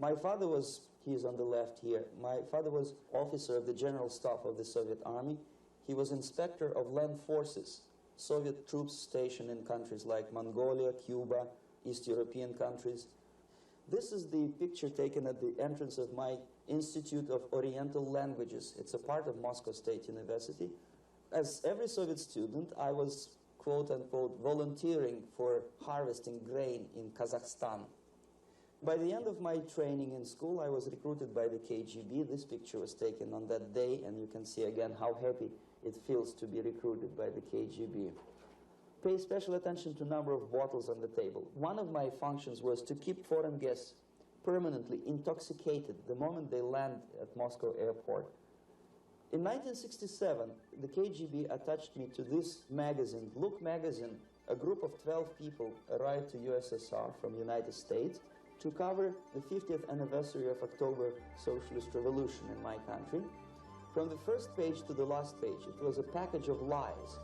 My father was, he's on the left here, my father was officer of the General Staff of the Soviet Army. He was inspector of land forces, Soviet troops stationed in countries like Mongolia, Cuba, East European countries. This is the picture taken at the entrance of my Institute of Oriental Languages. It's a part of Moscow State University. As every Soviet student, I was, quote-unquote, volunteering for harvesting grain in Kazakhstan. By the end of my training in school, I was recruited by the KGB. This picture was taken on that day, and you can see again how happy it feels to be recruited by the KGB. Pay special attention to number of bottles on the table. One of my functions was to keep foreign guests permanently intoxicated the moment they land at Moscow airport. In 1967, the KGB attached me to this magazine, Look magazine. A group of 12 people arrived to USSR from United States to cover the 50th anniversary of October Socialist Revolution in my country. From the first page to the last page, it was a package of lies.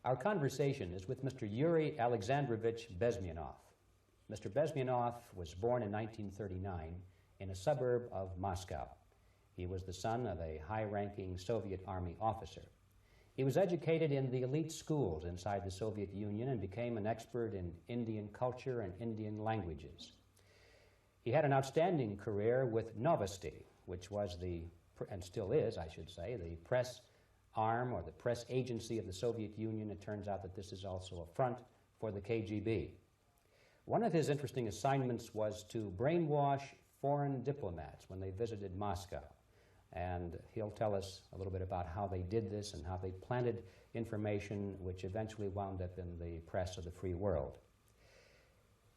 Our conversation is with Mr. Yuri Alexandrovich Bezmenov. Mr. Bezmenov was born in 1939 in a suburb of Moscow. He was the son of a high-ranking Soviet Army officer. He was educated in the elite schools inside the Soviet Union and became an expert in Indian culture and Indian languages. He had an outstanding career with Novosti, which was the, and still is, I should say, the press arm or the press agency of the Soviet Union. It turns out that this is also a front for the KGB. One of his interesting assignments was to brainwash foreign diplomats when they visited Moscow. And he'll tell us a little bit about how they did this and how they planted information which eventually wound up in the press of the free world.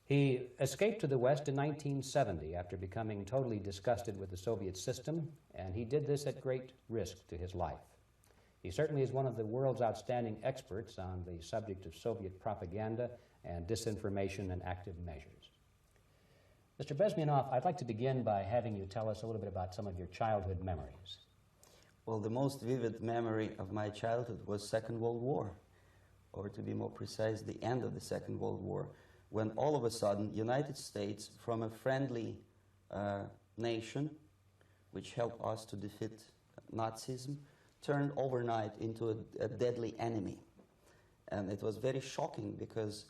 He escaped to the West in 1970 after becoming totally disgusted with the Soviet system, and he did this at great risk to his life. He certainly is one of the world's outstanding experts on the subject of Soviet propaganda and disinformation and active measures. Mr. Bezmenov, I'd like to begin by having you tell us a little bit about some of your childhood memories. Well, the most vivid memory of my childhood was Second World War, or to be more precise, the end of the Second World War, when all of a sudden United States, from a friendly nation, which helped us to defeat Nazism, turned overnight into a deadly enemy. And it was very shocking because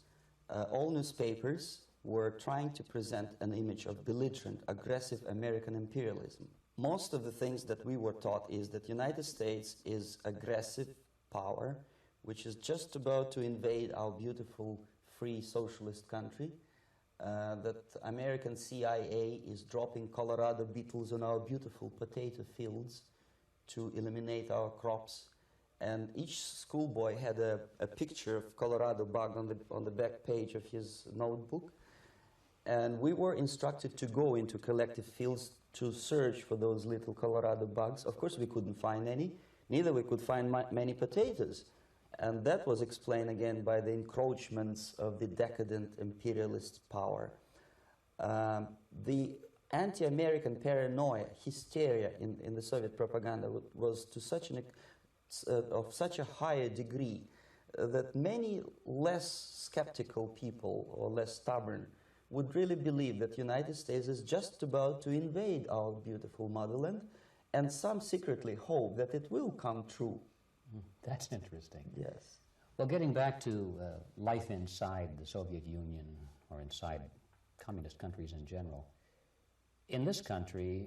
all newspapers were trying to present an image of belligerent, aggressive American imperialism. Most of the things that we were taught is that United States is aggressive power, which is just about to invade our beautiful, free, socialist country, that American CIA is dropping Colorado beetles on our beautiful potato fields to eliminate our crops. And each schoolboy had a picture of Colorado bug on the back page of his notebook. And we were instructed to go into collective fields to search for those little Colorado bugs. Of course, we couldn't find any. Neither we could find many potatoes. And that was explained again by the encroachments of the decadent imperialist power. The anti-American paranoia, hysteria in the Soviet propaganda was to such of such a higher degree that many less skeptical people or less stubborn would really believe that the United States is just about to invade our beautiful motherland, and some secretly hope that it will come true. That's interesting. Yes. Well, getting back to life inside the Soviet Union or inside communist countries in general, in this country,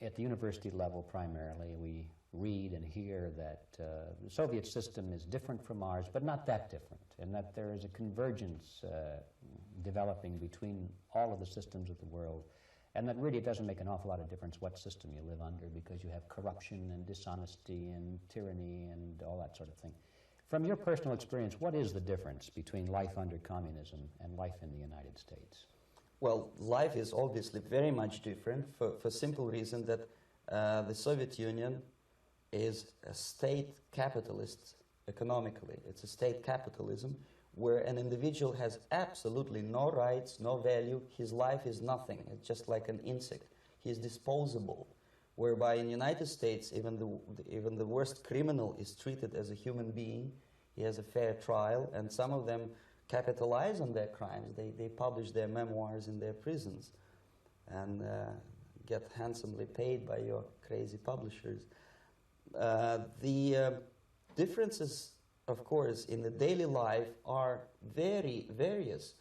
at the university level primarily, we read and hear that the Soviet system is different from ours, but not that different, and that there is a convergence developing between all of the systems of the world, and that really it doesn't make an awful lot of difference what system you live under because you have corruption and dishonesty and tyranny and all that sort of thing. From your personal experience, what is the difference between life under communism and life in the United States? Well, life is obviously very much different for simple reason that the Soviet Union is a state capitalist economically. It's a state capitalism where an individual has absolutely no rights, no value, his life is nothing, it's just like an insect. He is disposable, whereby in the United States, even the worst criminal is treated as a human being. He has a fair trial, and some of them capitalize on their crimes. They publish their memoirs in their prisons and get handsomely paid by your crazy publishers. The differences, of course, in the daily life are very various,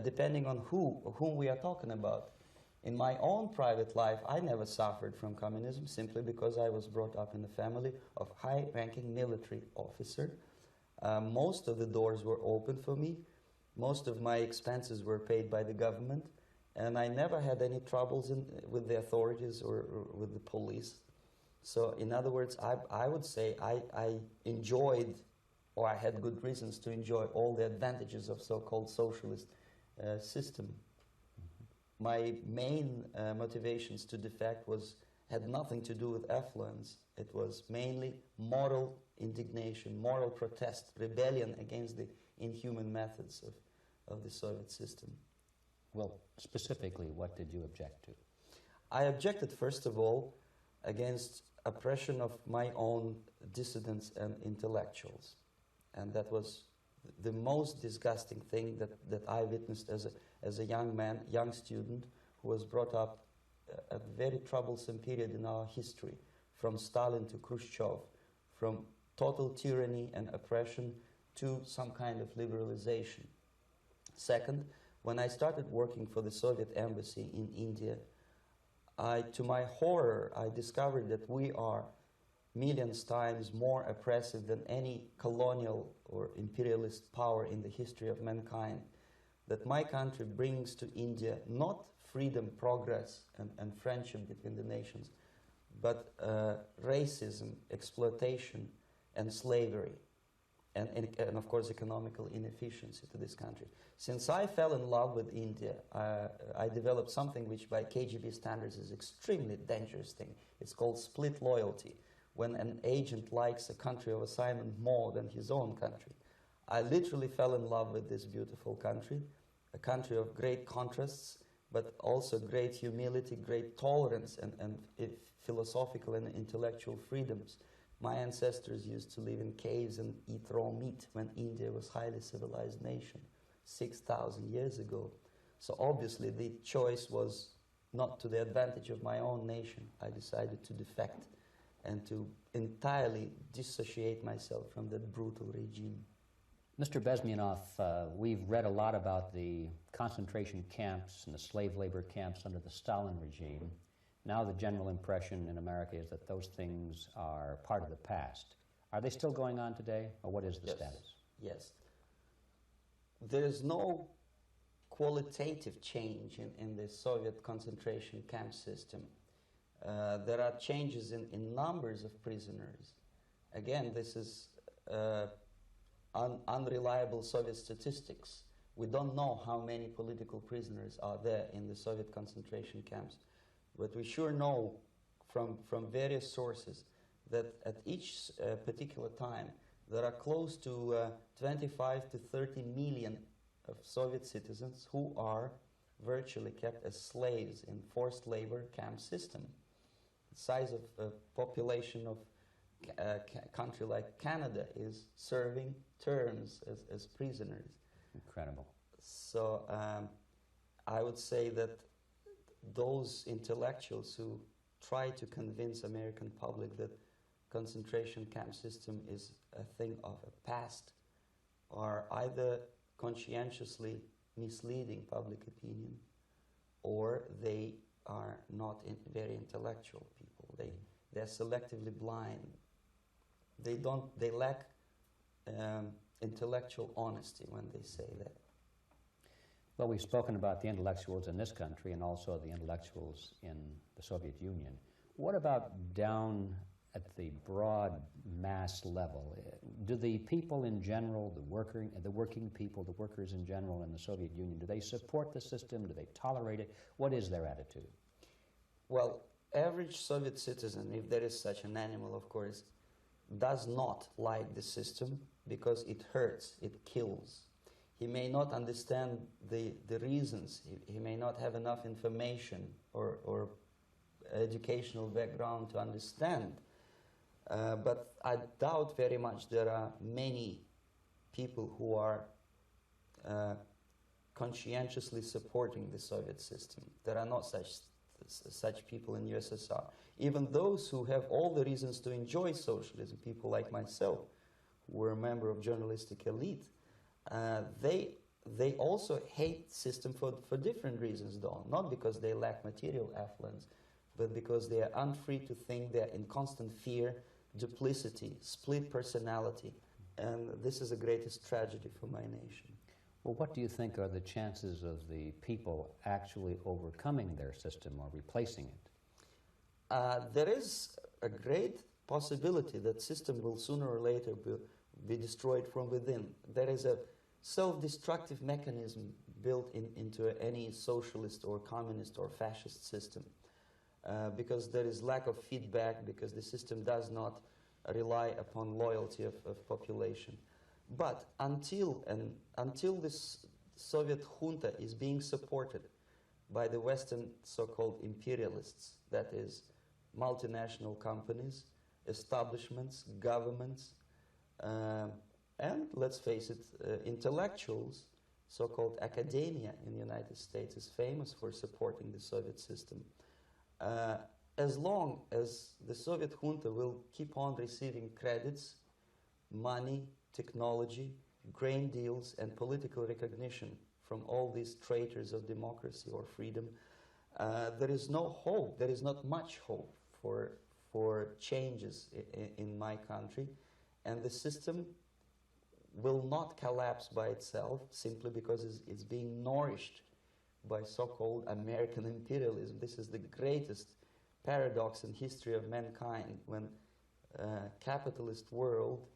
depending on whom we are talking about. In my own private life, I never suffered from communism simply because I was brought up in a family of high-ranking military officer. Most of the doors were open for me. Most of my expenses were paid by the government, and I never had any troubles with the authorities or with the police. So, in other words, I would say I enjoyed, or I had good reasons to enjoy, all the advantages of so-called socialist system. My main motivations to defect had nothing to do with affluence. It was mainly moral indignation, moral protest, rebellion against the inhuman methods of the Soviet system. Well, specifically, what did you object to? I objected, first of all, against oppression of my own dissidents and intellectuals. And that was the most disgusting thing that I witnessed as a young man, young student, who was brought up a very troublesome period in our history, from Stalin to Khrushchev, from total tyranny and oppression to some kind of liberalization. Second, when I started working for the Soviet embassy in India, to my horror, I discovered that we are millions times more oppressive than any colonial or imperialist power in the history of mankind. That my country brings to India not freedom, progress, and friendship between the nations, but racism, exploitation, and slavery, and of course economical inefficiency to this country. Since I fell in love with India, I developed something which by KGB standards is extremely dangerous thing. It's called split loyalty, when an agent likes a country of assignment more than his own country. I literally fell in love with this beautiful country, a country of great contrasts, but also great humility, great tolerance, and philosophical and intellectual freedoms. My ancestors used to live in caves and eat raw meat when India was a highly civilized nation 6,000 years ago. So obviously the choice was not to the advantage of my own nation. I decided to defect and to entirely dissociate myself from that brutal regime. Mr. Bezmenov, we've read a lot about the concentration camps and the slave labor camps under the Stalin regime. Now the general impression in America is that those things are part of the past. Are they still going on today, or what is the status? Yes. There is no qualitative change in the Soviet concentration camp system. There are changes in numbers of prisoners. Again, this is unreliable Soviet statistics. We don't know how many political prisoners are there in the Soviet concentration camps. But we sure know from various sources that at each particular time there are close to 25 to 30 million of Soviet citizens who are virtually kept as slaves in forced labor camp system. The size of the population of a country like Canada is serving terms as prisoners. Incredible. So I would say that those intellectuals who try to convince American public that concentration camp system is a thing of a past are either conscientiously misleading public opinion, or they are not very intellectual people. They're selectively blind. They lack intellectual honesty when they say that. Well, we've spoken about the intellectuals in this country and also the intellectuals in the Soviet Union. What about down at the broad mass level? Do the people in general, the working people, the workers in general in the Soviet Union, do they support the system? Do they tolerate it? What is their attitude? Well, average Soviet citizen, if there is such an animal, of course, does not like the system because it hurts, it kills. he may not understand the reasons. He may not have enough information or educational background to understand. But I doubt very much there are many people who are conscientiously supporting the Soviet system. There are not such people in USSR. Even those who have all the reasons to enjoy socialism, people like myself, who were a member of journalistic elite, they also hate system for different reasons, though. Not because they lack material affluence, but because they are unfree to think, they're in constant fear, duplicity, split personality. And this is the greatest tragedy for my nation. Well, what do you think are the chances of the people actually overcoming their system or replacing it? There is a great possibility that system will sooner or later be destroyed from within. There is a self-destructive mechanism built into any socialist or communist or fascist system, because there is lack of feedback, because the system does not rely upon loyalty of population. But until this Soviet junta is being supported by the Western so-called imperialists, that is, multinational companies, establishments, governments, and let's face it, intellectuals, so-called academia in the United States is famous for supporting the Soviet system. As long as the Soviet junta will keep on receiving credits, money, technology, grain deals, and political recognition from all these traitors of democracy or freedom, there is no hope, there is not much hope for changes in my country, and the system will not collapse by itself simply because it's being nourished by so-called American imperialism. This is the greatest paradox in history of mankind, when capitalist world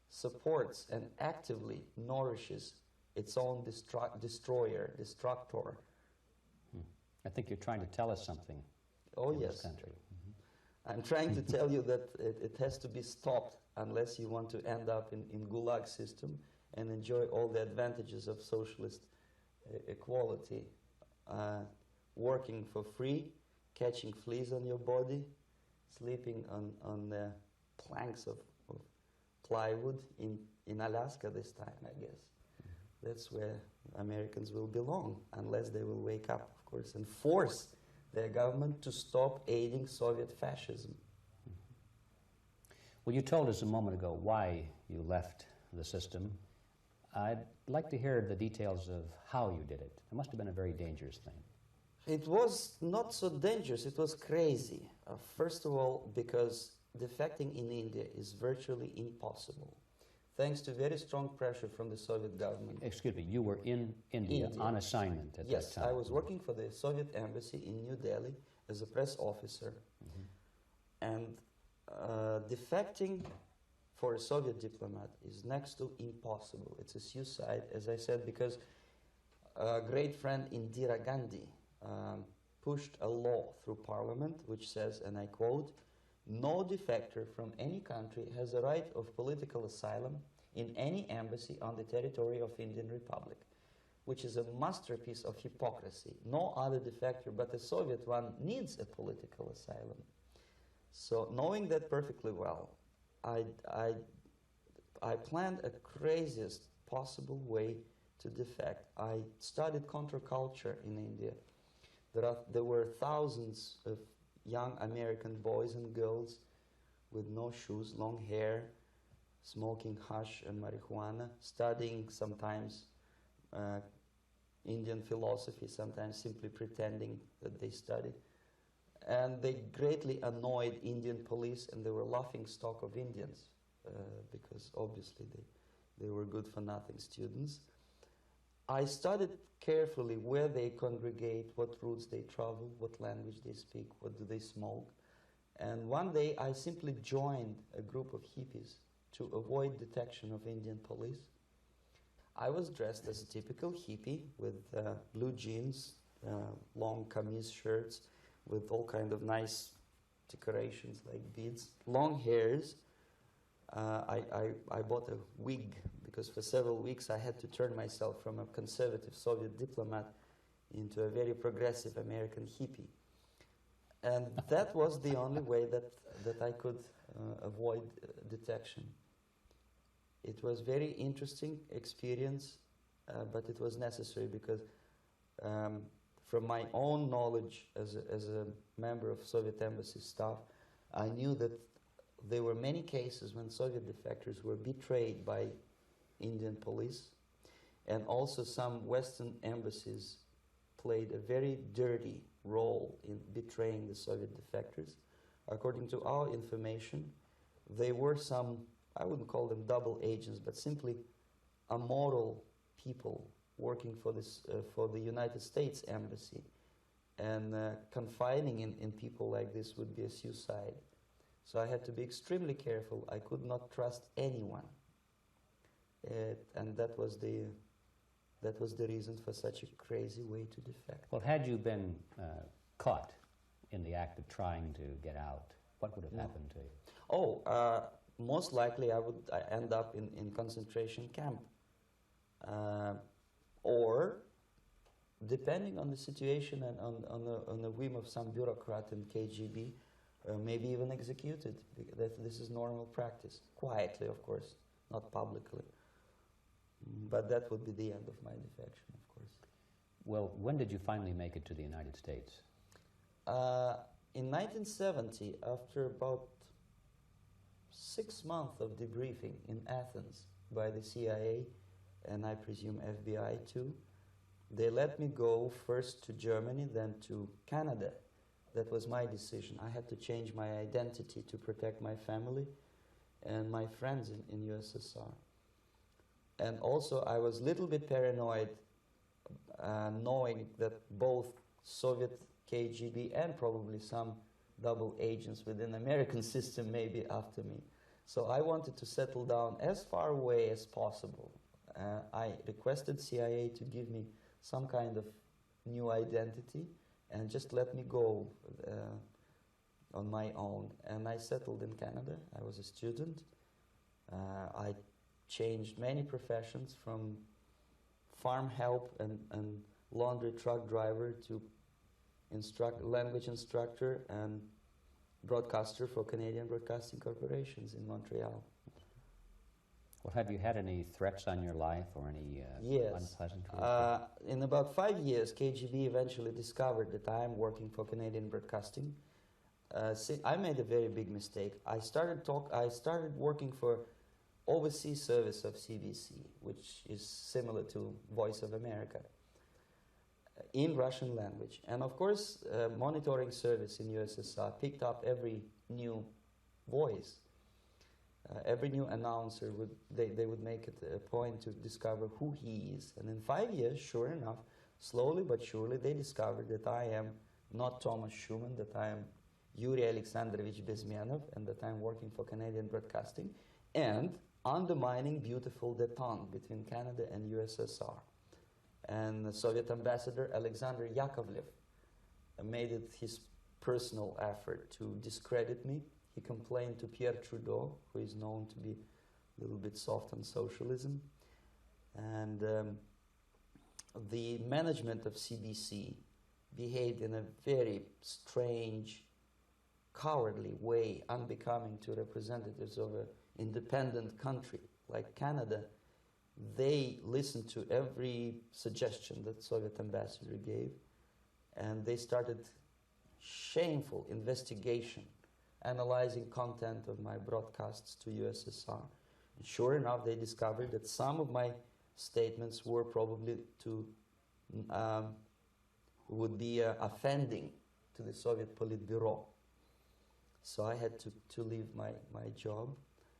supports and actively nourishes its own destructor. I think you're trying to tell us something. Oh, in yes. This country. I'm trying to tell you that it has to be stopped unless you want to end up in Gulag system and enjoy all the advantages of socialist equality, working for free, catching fleas on your body, sleeping on the planks of plywood in Alaska this time, I guess. That's where Americans will belong, unless they will wake up, of course, and force their government to stop aiding Soviet fascism. Well, you told us a moment ago why you left the system. I'd like to hear the details of how you did it. It must have been a very dangerous thing. It was not so dangerous, it was crazy. First of all, because defecting in India is virtually impossible, thanks to very strong pressure from the Soviet government. Excuse me, you were in India on assignment at that time. Yes, I was working for the Soviet embassy in New Delhi as a press officer. And defecting for a Soviet diplomat is next to impossible. It's a suicide, as I said, because a great friend Indira Gandhi pushed a law through parliament which says, and I quote, "No defector from any country has a right of political asylum in any embassy on the territory of Indian Republic," which is a masterpiece of hypocrisy. No other defector but the Soviet one needs a political asylum. So knowing that perfectly well, I planned a craziest possible way to defect. I studied counterculture in India. There were thousands of young American boys and girls with no shoes, long hair, smoking hash and marijuana, studying sometimes Indian philosophy, sometimes simply pretending that they studied. And they greatly annoyed Indian police, and they were laughing stock of Indians because obviously they were good-for-nothing students. I studied carefully where they congregate, what routes they travel, what language they speak, what do they smoke. And one day I simply joined a group of hippies to avoid detection of Indian police. I was dressed as a typical hippie with blue jeans, long camise shirts, with all kind of nice decorations like beads, long hairs. I bought a wig because for several weeks I had to turn myself from a conservative Soviet diplomat into a very progressive American hippie. And that was the only way that I could avoid detection. It was very interesting experience, but it was necessary because from my own knowledge as a member of Soviet embassy staff, I knew that there were many cases when Soviet defectors were betrayed by Indian police, and also some Western embassies played a very dirty role in betraying the Soviet defectors. According to our information, they were some, I wouldn't call them double agents, but simply immoral people working for the United States Embassy. And confining in people like this would be a suicide. So I had to be extremely careful. I could not trust anyone. And that was the reason for such a crazy way to defect. Well, had you been caught in the act of trying to get out, what would have happened to you? Oh, most likely I would end up in concentration camp. Or, depending on the situation and on the whim of some bureaucrat in KGB, maybe even executed. This is normal practice. Quietly, of course, not publicly. But that would be the end of my defection, of course. Well, when did you finally make it to the United States? In 1970, after about 6 months of debriefing in Athens by the CIA, and I presume FBI too, they let me go first to Germany, then to Canada. That was my decision. I had to change my identity to protect my family and my friends in USSR. And also I was a little bit paranoid knowing that both Soviet KGB and probably some double agents within the American system may be after me. So I wanted to settle down as far away as possible. I requested CIA to give me some kind of new identity and just let me go on my own. And I settled in Canada. I was a student. I changed many professions, from farm help and laundry truck driver to language instructor and broadcaster for Canadian Broadcasting Corporations in Montreal. Well, have you had any threats on your life or any unpleasant? In about 5 years, KGB eventually discovered that I am working for Canadian Broadcasting. I made a very big mistake. I started working for overseas service of CBC, which is similar to Voice of America, in Russian language. And of course, monitoring service in USSR picked up every new voice. Every new announcer, they would make it a point to discover who he is. And in 5 years, sure enough, slowly but surely, they discovered that I am not Thomas Schumann, that I am Yuri Alexandrovich Bezmenov, and that I am working for Canadian Broadcasting, and undermining beautiful détente between Canada and USSR. And the Soviet ambassador Alexander Yakovlev made it his personal effort to discredit me. He complained to Pierre Trudeau, who is known to be a little bit soft on socialism. And the management of CBC behaved in a very strange, cowardly way, unbecoming to representatives of an independent country like Canada. They listened to every suggestion that Soviet ambassador gave, and they started shameful investigation, analyzing content of my broadcasts to USSR. And sure enough, they discovered that some of my statements were probably would be offending to the Soviet Politburo. So I had to leave my job.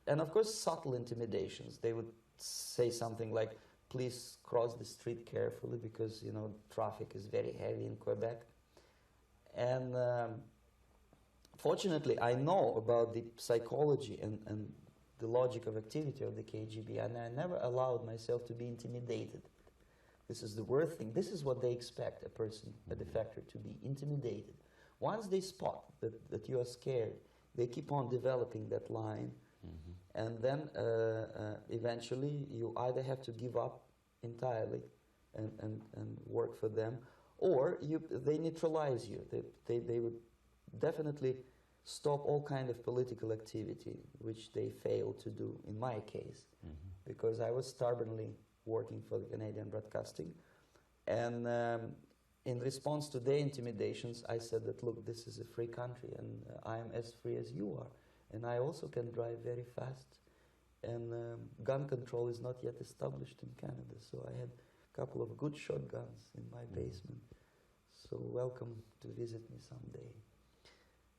And of course, subtle intimidations. They would say something like, please cross the street carefully because, you know, traffic is very heavy in Quebec. And fortunately, I know about the psychology and the logic of activity of the KGB, and I never allowed myself to be intimidated. This is the worst thing. This is what they expect a person, a defector, to be intimidated. Once they spot that you are scared, they keep on developing that line. And then eventually you either have to give up entirely and work for them, or they neutralize you. They would definitely stop all kind of political activity, which they failed to do in my case, because I was stubbornly working for the Canadian Broadcasting. And in response to their intimidations, I said that, look, this is a free country, and I am as free as you are. And I also can drive very fast. And gun control is not yet established in Canada, so I had a couple of good shotguns in my basement. So welcome to visit me someday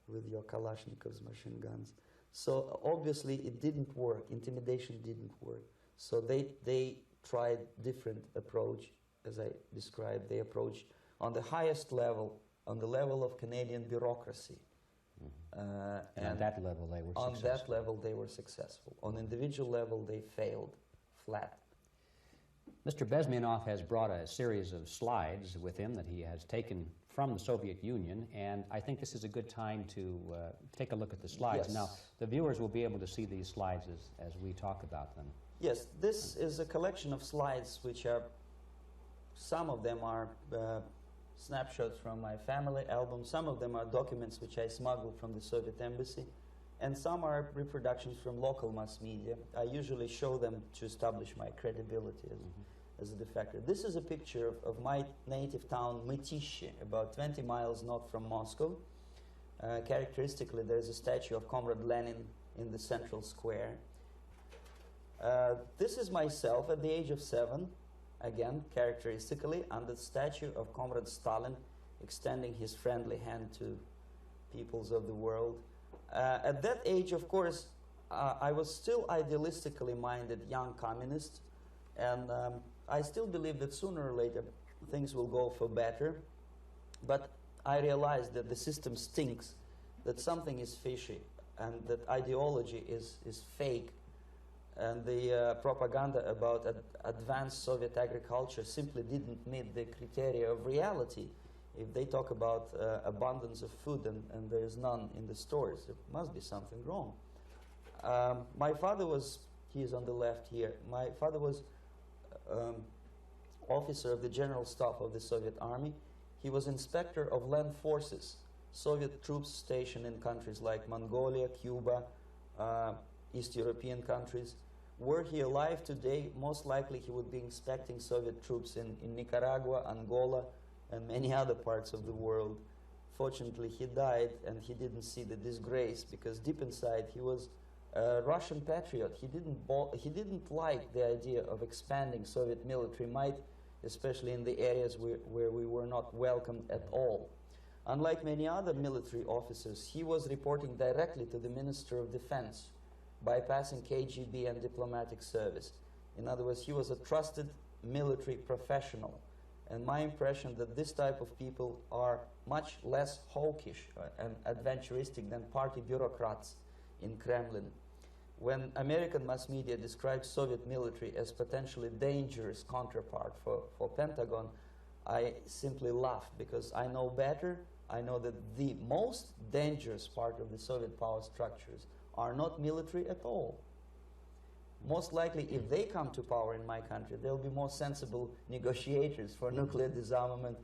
with your Kalashnikov's machine guns. So obviously it didn't work. Intimidation didn't work. So they tried different approach, as I described. They approached on the highest level, on the level of Canadian bureaucracy. And on that level they were successful. On that level they were successful. On individual level they failed flat. Mr. Bezmenov has brought a series of slides with him that he has taken from the Soviet Union, and I think this is a good time to take a look at the slides. Yes. Now, the viewers will be able to see these slides as we talk about them. Yes, this is a collection of slides which are, some of them are snapshots from my family album, some of them are documents which I smuggled from the Soviet embassy, and some are reproductions from local mass media. I usually show them to establish my credibility as a defector. This is a picture of my native town, Mытищи, about 20 miles north from Moscow. Characteristically, there's a statue of Comrade Lenin in the central square. This is myself at the age of 7, again, characteristically, under the statue of Comrade Stalin, extending his friendly hand to peoples of the world. At that age, of course, I was still idealistically minded young communist, and I still believe that sooner or later things will go for better. But I realized that the system stinks, that something is fishy, and that ideology is fake. And the propaganda about advanced Soviet agriculture simply didn't meet the criteria of reality. If they talk about abundance of food and there is none in the stores, there must be something wrong. My father was, he is on the left here, my father was officer of the General Staff of the Soviet Army. He was inspector of land forces, Soviet troops stationed in countries like Mongolia, Cuba, East European countries. Were he alive today, most likely he would be inspecting Soviet troops in Nicaragua, Angola, and many other parts of the world. Fortunately, he died and he didn't see the disgrace, because deep inside he was a Russian patriot. He didn't like the idea of expanding Soviet military might, especially in the areas where we were not welcomed at all. Unlike many other military officers, he was reporting directly to the Minister of Defense, bypassing KGB and diplomatic service. In other words, he was a trusted military professional. And my impression that this type of people are much less hawkish and adventuristic than party bureaucrats in Kremlin. When American mass media describes Soviet military as potentially dangerous counterpart for Pentagon, I simply laugh, because I know better. I know that the most dangerous part of the Soviet power structures are not military at all. Most likely, if they come to power in my country, they'll be more sensible negotiators for nuclear disarmament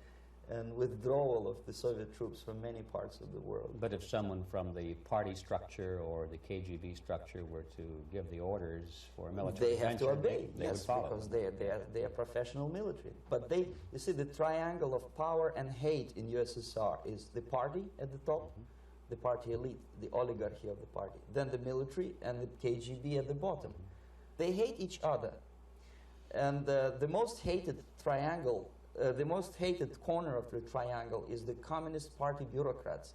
and withdrawal of the Soviet troops from many parts of the world. But if someone from the party structure or the KGB structure were to give the orders for a military they have to obey, they yes, would follow. Because they are professional military. But you see, the triangle of power and hate in USSR is the party at the top, the party elite, the oligarchy of the party, then the military and the KGB at the bottom. They hate each other. And the most hated triangle, the most hated corner of the triangle is the Communist Party bureaucrats.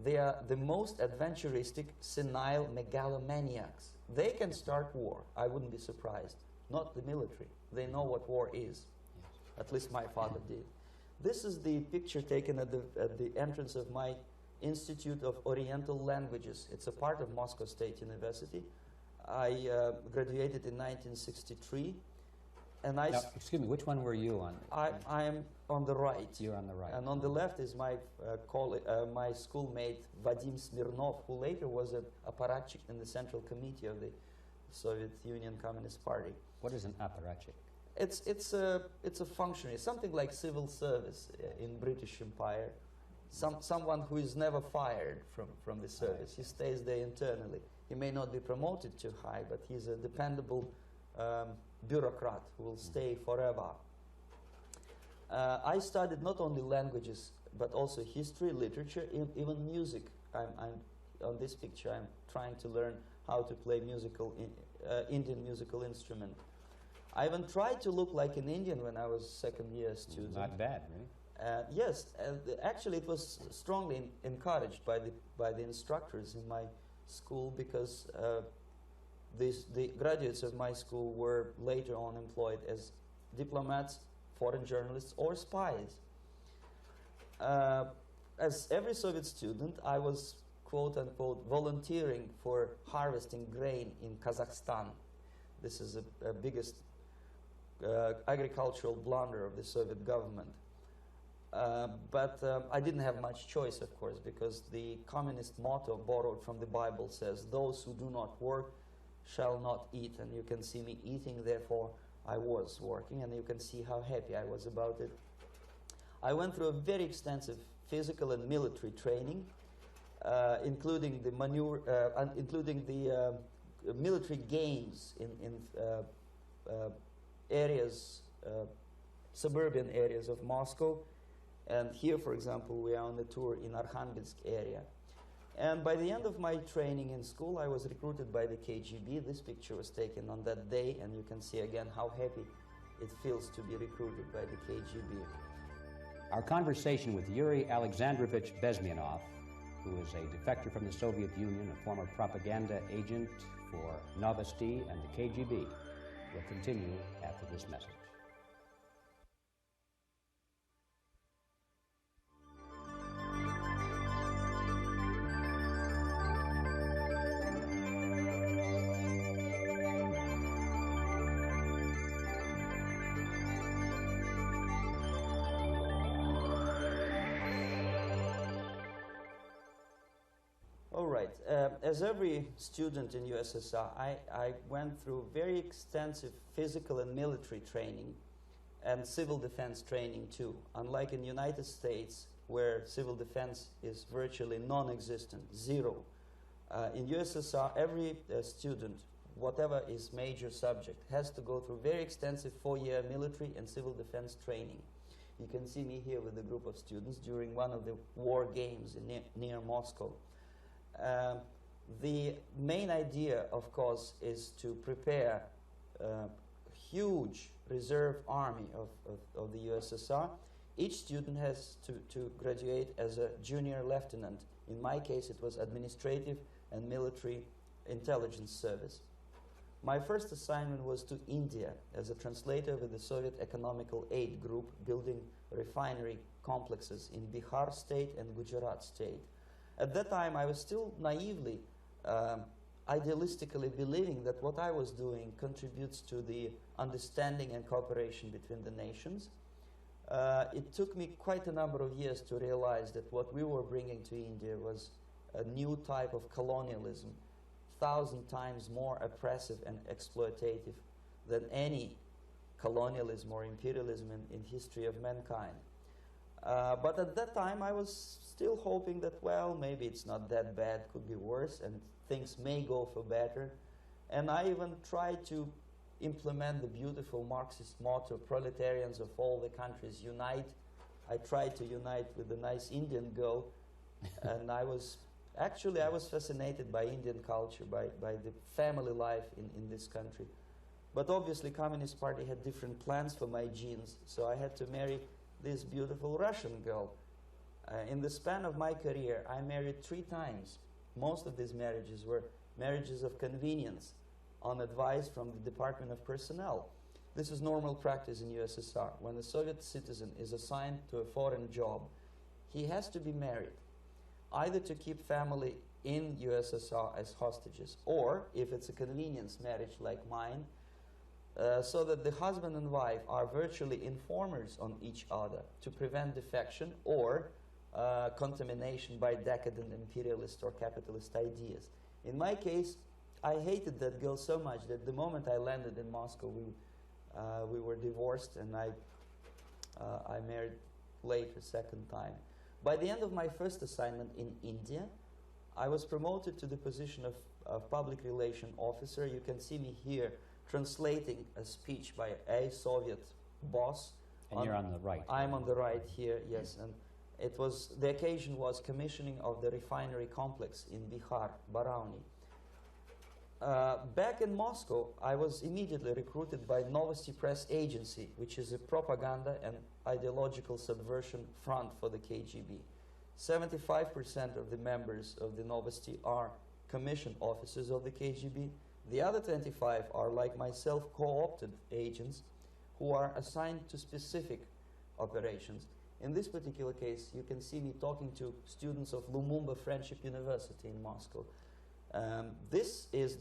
They are the most adventuristic, senile megalomaniacs. They can start war, I wouldn't be surprised. Not the military. They know what war is. At least my father did. This is the picture taken at the entrance of my Institute of Oriental Languages. It's a part of Moscow State University. I graduated in 1963, and Now, excuse me, which one were you on? I am on the right. You're on the right. And on the left is my my schoolmate Vadim Smirnov, who later was an apparatchik in the Central Committee Soviet Union Communist Party. What is an apparatchik? It's a functionary, something like civil service in British Empire. Someone who is never fired from the service. He stays there internally. He may not be promoted too high, but he's a dependable bureaucrat who will stay forever. I studied not only languages, but also history, literature, even music. On this picture, I'm trying to learn how to play Indian musical instrument. I even tried to look like an Indian when I was second-year student. Not bad, right? Yes, actually it was strongly encouraged by the instructors in my school, because the graduates of my school were later on employed as diplomats, foreign journalists, or spies. As every Soviet student, I was quote-unquote volunteering for harvesting grain in Kazakhstan. This is the biggest agricultural blunder of the Soviet government. But I didn't have much choice, of course, because the communist motto borrowed from the Bible says, "Those who do not work shall not eat." And you can see me eating, therefore I was working, and you can see how happy I was about it. I went through a very extensive physical and military training, including the military games in areas, suburban areas of Moscow. And here, for example, we are on a tour in Arkhangelsk area. And by the end of my training in school, I was recruited by the KGB. This picture was taken on that day, and you can see again how happy it feels to be recruited by the KGB. Our conversation with Yuri Alexandrovich Bezmenov, who is a defector from the Soviet Union, a former propaganda agent for Novosti and the KGB, will continue after this message. All right. As every student in USSR, I went through very extensive physical and military training and civil defense training too. Unlike in the United States, where civil defense is virtually non-existent, zero. In USSR, every student, whatever his major subject, has to go through very extensive 4-year military and civil defense training. You can see me here with a group of students during one of the war games near Moscow. The main idea, of course, is to prepare a huge reserve army of the USSR. Each student has to graduate as a junior lieutenant. In my case, it was administrative and military intelligence service. My first assignment was to India as a translator with the Soviet Economical Aid Group, building refinery complexes in Bihar state and Gujarat state. At that time, I was still naively, idealistically believing that what I was doing contributes to the understanding and cooperation between the nations. It took me quite a number of years to realize that what we were bringing to India was a new type of colonialism, 1,000 times more oppressive and exploitative than any colonialism or imperialism in history of mankind. But at that time, I was still hoping that, well, maybe it's not that bad, could be worse, and things may go for better. And I even tried to implement the beautiful Marxist motto, "Proletarians of all the countries unite." I tried to unite with a nice Indian girl, and I was fascinated by Indian culture, by the family life in this country. But obviously, Communist Party had different plans for my genes, so I had to marry this beautiful Russian girl. In the span of my career, I married 3 times. Most of these marriages were marriages of convenience on advice from the Department of Personnel. This is normal practice in USSR. When a Soviet citizen is assigned to a foreign job, he has to be married, either to keep family in USSR as hostages, or, if it's a convenience marriage like mine, so that the husband and wife are virtually informers on each other to prevent defection or contamination by decadent imperialist or capitalist ideas. In my case, I hated that girl so much that the moment I landed in Moscow, we were divorced, and I married later, second time. By the end of my first assignment in India, I was promoted to the position of public relation officer. You can see me here translating a speech by a Soviet boss. And you're on the right. I'm on the right here, yes. And it was, the occasion was commissioning of the refinery complex in Bihar, Barauni. Back in Moscow, I was immediately recruited by Novosti Press Agency, which is a propaganda and ideological subversion front for the KGB. 75% of the members of the Novosti are commissioned officers of the KGB. The other 25 are, like myself, co-opted agents who are assigned to specific operations. In this particular case, you can see me talking to students of Lumumba Friendship University in Moscow. This is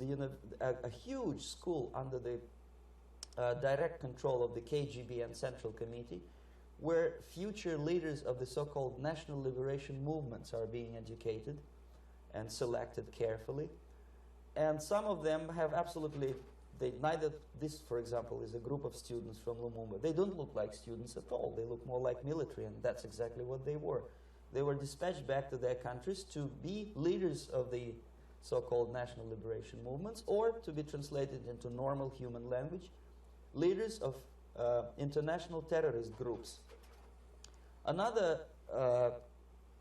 a huge school under the direct control of the KGB and Central Committee, where future leaders of the so-called national liberation movements are being educated and selected carefully. And some of them have absolutely, this, for example, is a group of students from Lumumba. They don't look like students at all. They look more like military, and that's exactly what they were. They were dispatched back to their countries to be leaders of the so-called national liberation movements, or to be translated into normal human language, leaders of international terrorist groups. Another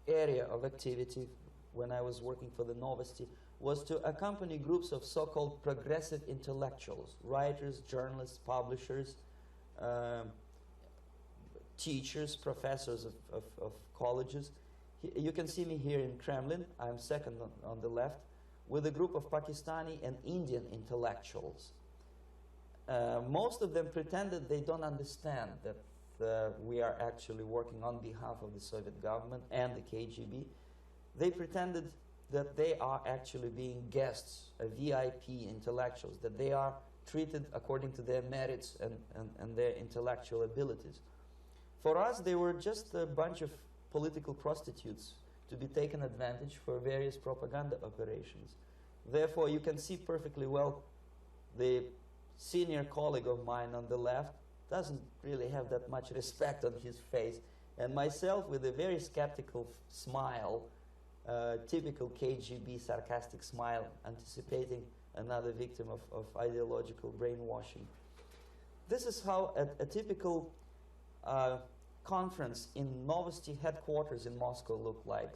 area of activity when I was working for the Novosti was to accompany groups of so-called progressive intellectuals, writers, journalists, publishers, teachers, professors of colleges. You can see me here in Kremlin. I'm second on the left, with a group of Pakistani and Indian intellectuals. Most of them pretended they don't understand that we are actually working on behalf of the Soviet government and the KGB. They pretended that they are actually being guests, VIP intellectuals, that they are treated according to their merits and their intellectual abilities. For us, they were just a bunch of political prostitutes to be taken advantage for various propaganda operations. Therefore, you can see perfectly well the senior colleague of mine on the left doesn't really have that much respect on his face, and myself with a very skeptical smile, typical KGB sarcastic smile, anticipating another victim of ideological brainwashing. This is how a typical conference in Novosti headquarters in Moscow looked like.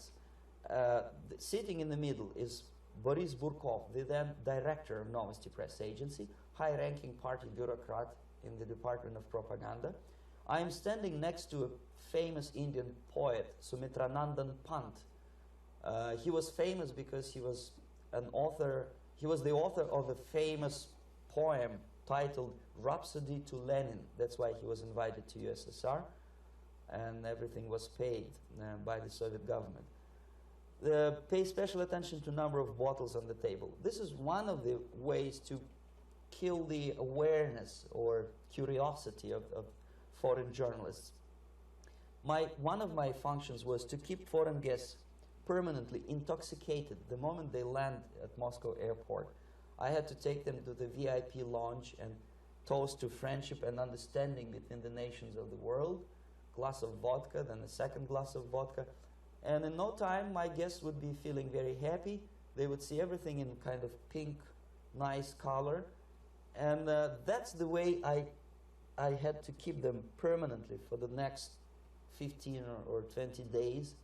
Sitting in the middle is Boris Burkov, the then director of Novosti Press Agency, high-ranking party bureaucrat in the Department of Propaganda. I am standing next to a famous Indian poet, Sumitranandan Pant. He was famous because he was an author. He was the author of a famous poem titled Rhapsody to Lenin. That's why he was invited to USSR, and everything was paid by the Soviet government. Pay special attention to number of bottles on the table. This is one of the ways to kill the awareness or curiosity of foreign journalists. One of my functions was to keep foreign guests permanently intoxicated the moment they land at Moscow airport. I had to take them to the VIP lounge and toast to friendship and understanding between the nations of the world. Glass of vodka, then a second glass of vodka. And in no time, my guests would be feeling very happy. They would see everything in kind of pink, nice color. And that's the way I had to keep them permanently for the next 15 or 20 days.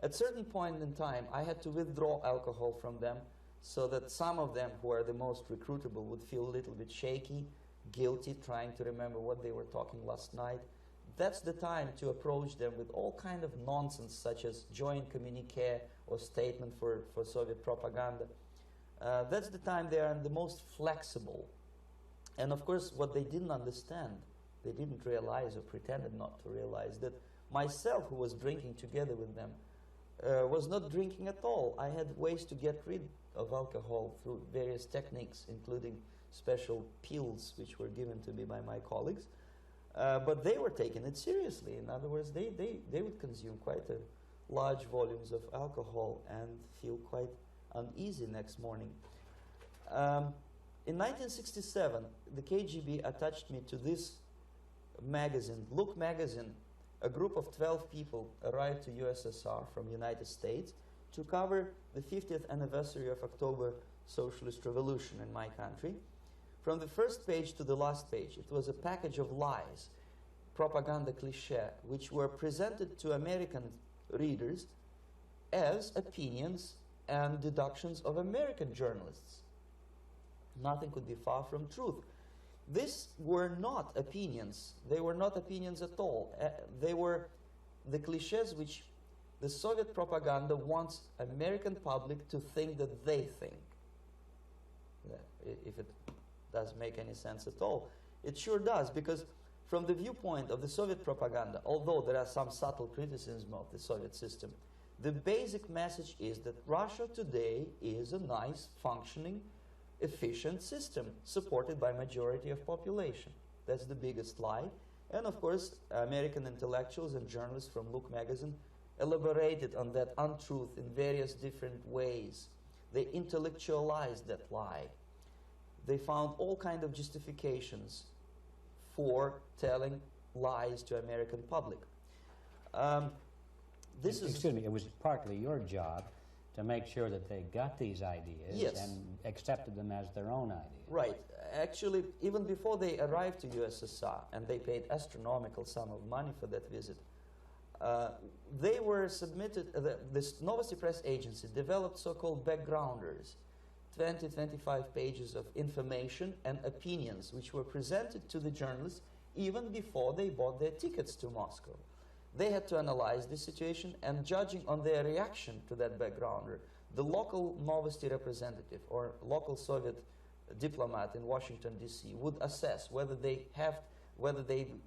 At a certain point in time, I had to withdraw alcohol from them so that some of them who are the most recruitable would feel a little bit shaky, guilty, trying to remember what they were talking last night. That's the time to approach them with all kind of nonsense, such as joint communique or statement for Soviet propaganda. That's the time they are the most flexible. And of course, what they didn't understand, they didn't realize or pretended not to realize, that myself, who was drinking together with them, was not drinking at all. I had ways to get rid of alcohol through various techniques, including special pills which were given to me by my colleagues. But they were taking it seriously. In other words, they would consume quite large volumes of alcohol and feel quite uneasy next morning. In 1967, the KGB attached me to this magazine, Look magazine. A group of 12 people arrived to USSR from United States to cover the 50th anniversary of October Socialist Revolution in my country. From the first page to the last page, it was a package of lies, propaganda cliché, which were presented to American readers as opinions and deductions of American journalists. Nothing could be far from truth. These were not opinions. They were not opinions at all. They were the clichés which the Soviet propaganda wants American public to think that they think. If it does make any sense at all. It sure does, because from the viewpoint of the Soviet propaganda, although there are some subtle criticisms of the Soviet system, the basic message is that Russia today is a nice, functioning, efficient system supported by majority of population. That's the biggest lie. And of course, American intellectuals and journalists from Look magazine elaborated on that untruth in various different ways. They intellectualized that lie. They found all kinds of justifications for telling lies to American public. Excuse me, it was partly your job to make sure that they got these ideas, yes, and accepted them as their own ideas. Right. Actually, even before they arrived to USSR, and they paid astronomical sum of money for that visit, they were submitted, this Novosti Press Agency developed so-called backgrounders, 20-25 pages of information and opinions which were presented to the journalists even before they bought their tickets to Moscow. They had to analyze the situation, and judging on their reaction to that backgrounder, the local Novosti representative or local Soviet diplomat in Washington, D.C. would assess whether they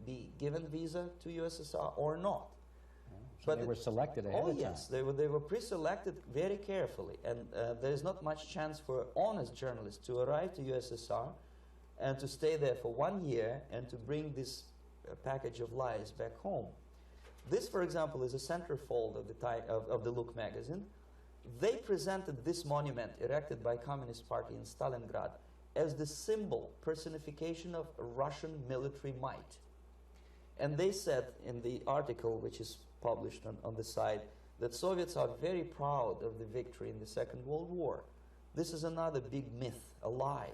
be given visa to USSR or not. So they were selected ahead of time. Yes, they were pre-selected very carefully, and there is not much chance for honest journalists to arrive to USSR and to stay there for 1 year and to bring this package of lies back home. This, for example, is a centerfold of the Look magazine. They presented this monument erected by Communist Party in Stalingrad as the symbol, personification of Russian military might. And they said in the article, which is published on the site, that Soviets are very proud of the victory in the Second World War. This is another big myth, a lie.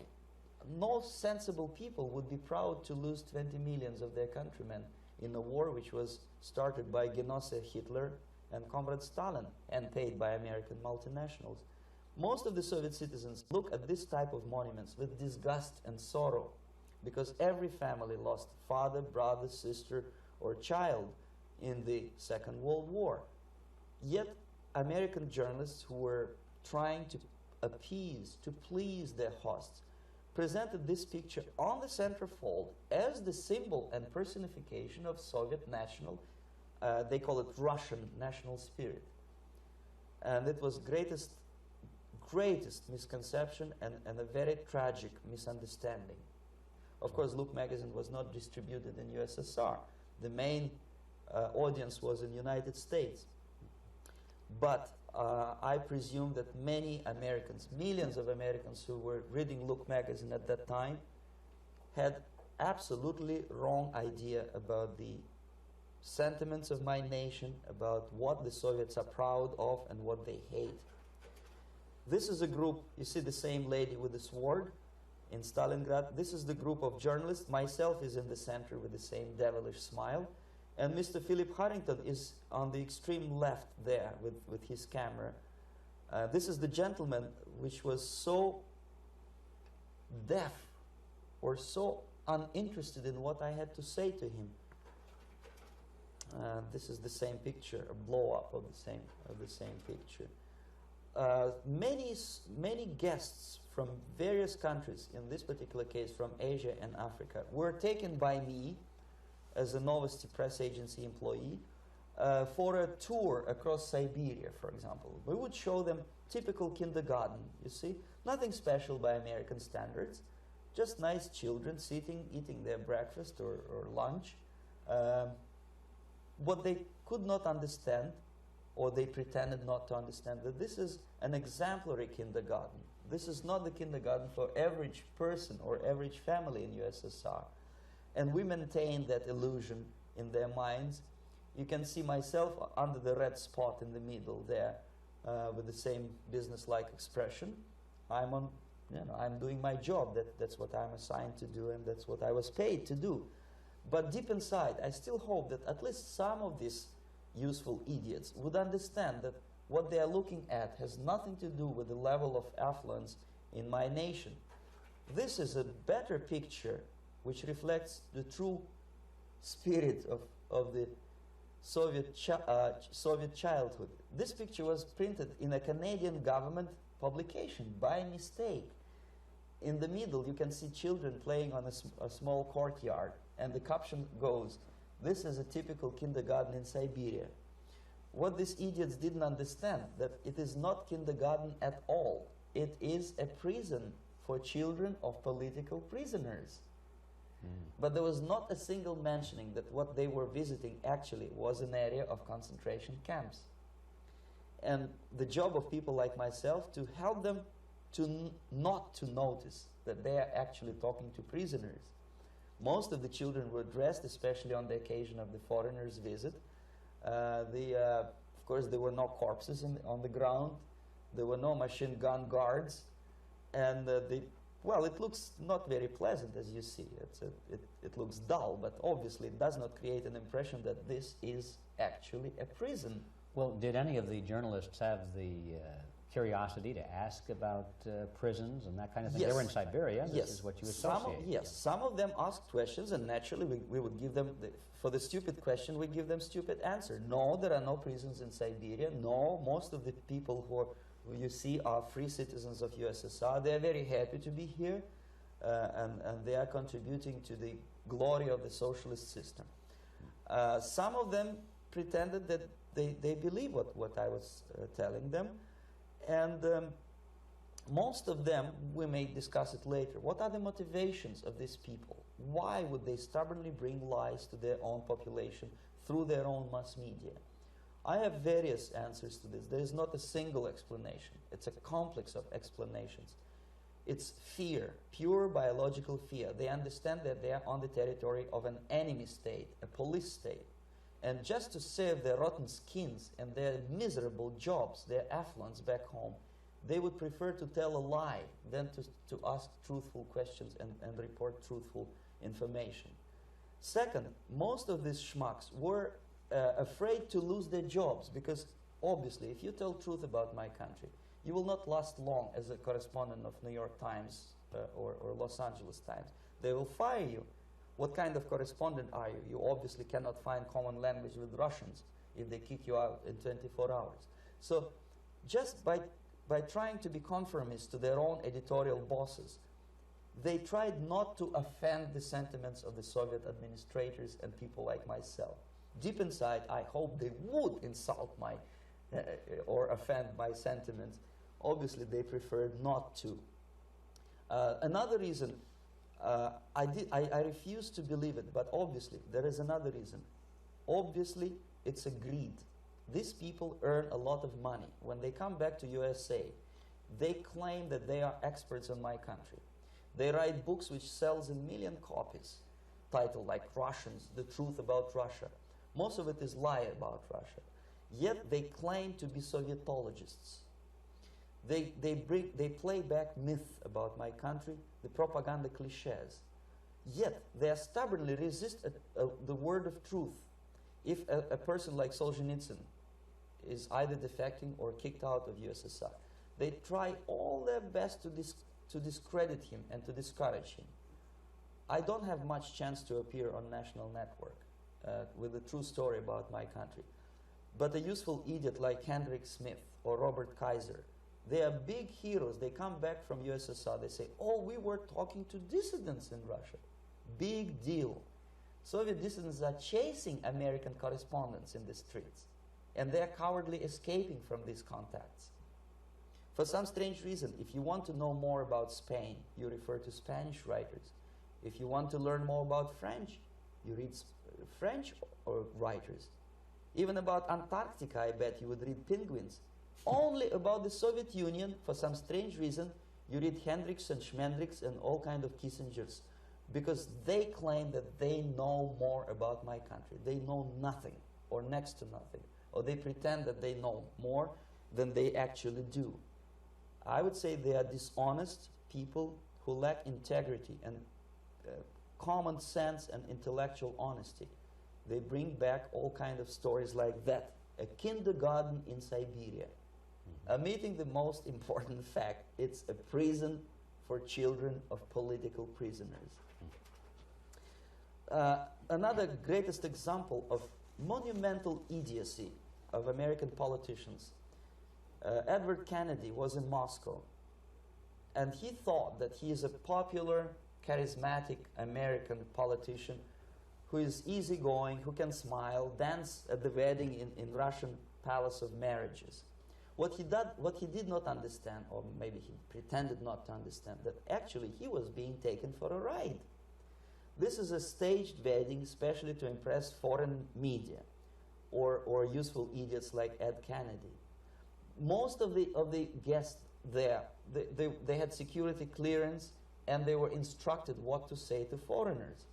No sensible people would be proud to lose 20 millions of their countrymen in a war which was started by Genosse Hitler and Comrade Stalin and paid by American multinationals. Most of the Soviet citizens look at this type of monuments with disgust and sorrow, because every family lost father, brother, sister, or child in the Second World War. Yet American journalists who were trying to appease, to please their hosts, presented this picture on the centerfold as the symbol and personification of Soviet national, they call it Russian national spirit. And it was greatest misconception and a very tragic misunderstanding. Of course, Look magazine was not distributed in USSR. The main audience was in the United States. But I presume that many Americans, millions of Americans who were reading Look magazine at that time, had absolutely wrong idea about the sentiments of my nation, about what the Soviets are proud of and what they hate. This is a group, you see the same lady with the sword in Stalingrad. This is the group of journalists. Myself is in the center with the same devilish smile. And Mr. Philip Harrington is on the extreme left there with his camera. This is the gentleman which was so deaf or so uninterested in what I had to say to him. This is the same picture, a blow-up of the same picture. Many guests from various countries, in this particular case from Asia and Africa, were taken by me as a Novosti Press Agency employee for a tour across Siberia, for example. We would show them typical kindergarten, you see, nothing special by American standards, just nice children sitting, eating their breakfast or lunch. What they could not understand, or they pretended not to understand, that this is an exemplary kindergarten. This is not the kindergarten for average person or average family in USSR. And we maintain that illusion in their minds. You can see myself under the red spot in the middle there with the same business-like expression. I'm doing my job. That's what I'm assigned to do, and that's what I was paid to do. But deep inside, I still hope that at least some of these useful idiots would understand that what they are looking at has nothing to do with the level of affluence in my nation. This is a better picture which reflects the true spirit of the Soviet childhood. This picture was printed in a Canadian government publication by mistake. In the middle, you can see children playing on a small courtyard, and the caption goes, "This is a typical kindergarten in Siberia." What these idiots didn't understand, that it is not kindergarten at all. It is a prison for children of political prisoners. But there was not a single mentioning that what they were visiting actually was an area of concentration camps. And the job of people like myself to help them to not to notice that they are actually talking to prisoners. Most of the children were dressed, especially on the occasion of the foreigners' visit. Of course, there were no corpses on the ground. There were no machine gun guards. And well, it looks not very pleasant, as you see. It looks dull, but obviously it does not create an impression that this is actually a prison. Well, did any of the journalists have the curiosity to ask about prisons and that kind of thing? Yes. They were in Siberia. Yes. This is what you associate. Yes, some of them asked questions, and naturally we would give them, for the stupid question, we give them stupid answer. No, there are no prisons in Siberia. No, most of the people who you see are free citizens of USSR. They are very happy to be here, and they are contributing to the glory of the socialist system. Some of them pretended that they believe what I was telling them, and most of them, we may discuss it later, what are the motivations of these people? Why would they stubbornly bring lies to their own population through their own mass media? I have various answers to this. There is not a single explanation. It's a complex of explanations. It's fear, pure biological fear. They understand that they are on the territory of an enemy state, a police state. And just to save their rotten skins and their miserable jobs, their affluence back home, they would prefer to tell a lie than to ask truthful questions and report truthful information. Second, most of these schmucks were afraid to lose their jobs, because obviously if you tell truth about my country, you will not last long as a correspondent of New York Times or Los Angeles Times. They will fire you. What kind of correspondent are you? You obviously cannot find common language with Russians if they kick you out in 24 hours. So just by trying to be conformist to their own editorial bosses, they tried not to offend the sentiments of the Soviet administrators and people like myself. Deep inside, I hope they would insult my or offend my sentiments. Obviously, they preferred not to. Another reason, I refuse to believe it, but obviously, there is another reason. Obviously, it's a greed. These people earn a lot of money. When they come back to USA, they claim that they are experts on my country. They write books which sells 1 million copies, titled like Russians, The Truth About Russia. Most of it is lie about Russia. Yet they claim to be Sovietologists. They play back myth about my country, the propaganda cliches. Yet they stubbornly resist the word of truth. If a person like Solzhenitsyn is either defecting or kicked out of USSR, they try all their best to discredit him and to discourage him. I don't have much chance to appear on national network with a true story about my country. But a useful idiot like Hendrik Smith or Robert Kaiser, they are big heroes. They come back from USSR. They say, oh, we were talking to dissidents in Russia. Big deal. Soviet dissidents are chasing American correspondents in the streets. And they are cowardly escaping from these contacts. For some strange reason, if you want to know more about Spain, you refer to Spanish writers. If you want to learn more about French, you read French writers. Even about Antarctica, I bet you would read Penguins. Only about the Soviet Union, for some strange reason, You read Hendricks and Schmendricks and all kind of Kissingers, because they claim that they know more about my country. They know nothing, or next to nothing, or they pretend that they know more than they actually do. I would say they are dishonest people who lack integrity and common sense and intellectual honesty. They bring back all kind of stories like that. A kindergarten in Siberia. Omitting the most important fact, it's a prison for children of political prisoners. Another greatest example of monumental idiocy of American politicians. Edward Kennedy was in Moscow, and he thought that he is a popular, charismatic American politician who is easygoing, who can smile, dance at the wedding in Russian Palace of Marriages. What he did not understand, or maybe he pretended not to understand, that actually he was being taken for a ride. This is a staged wedding, especially to impress foreign media or useful idiots like Ed Kennedy. Most of the guests there, they had security clearance, and they were instructed what to say to foreigners.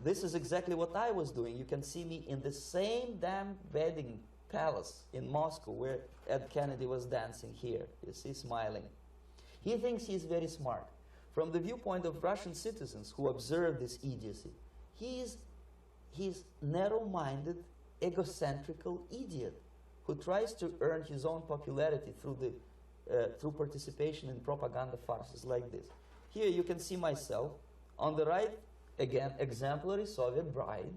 This is exactly what I was doing. You can see me in the same damn wedding palace in Moscow where Ed Kennedy was dancing here. You see, smiling. He thinks he's very smart. From the viewpoint of Russian citizens who observe this idiocy, he's narrow-minded, egocentrical idiot who tries to earn his own popularity through participation in propaganda farces like this. Here you can see myself. On the right, again, exemplary Soviet bride.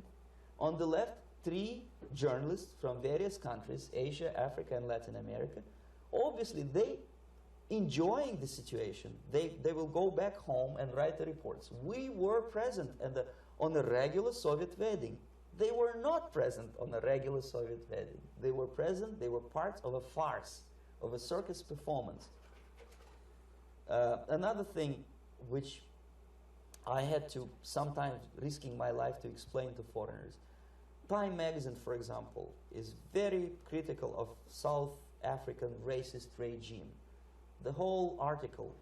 On the left, 3 journalists from various countries, Asia, Africa, and Latin America. Obviously, they enjoying the situation. They will go back home and write the reports. We were present on a regular Soviet wedding. They were not present on a regular Soviet wedding. They were present, they were part of a farce, of a circus performance. Another thing which I had to, sometimes risking my life, to explain to foreigners. Time magazine, for example, is very critical of South African racist regime. The whole article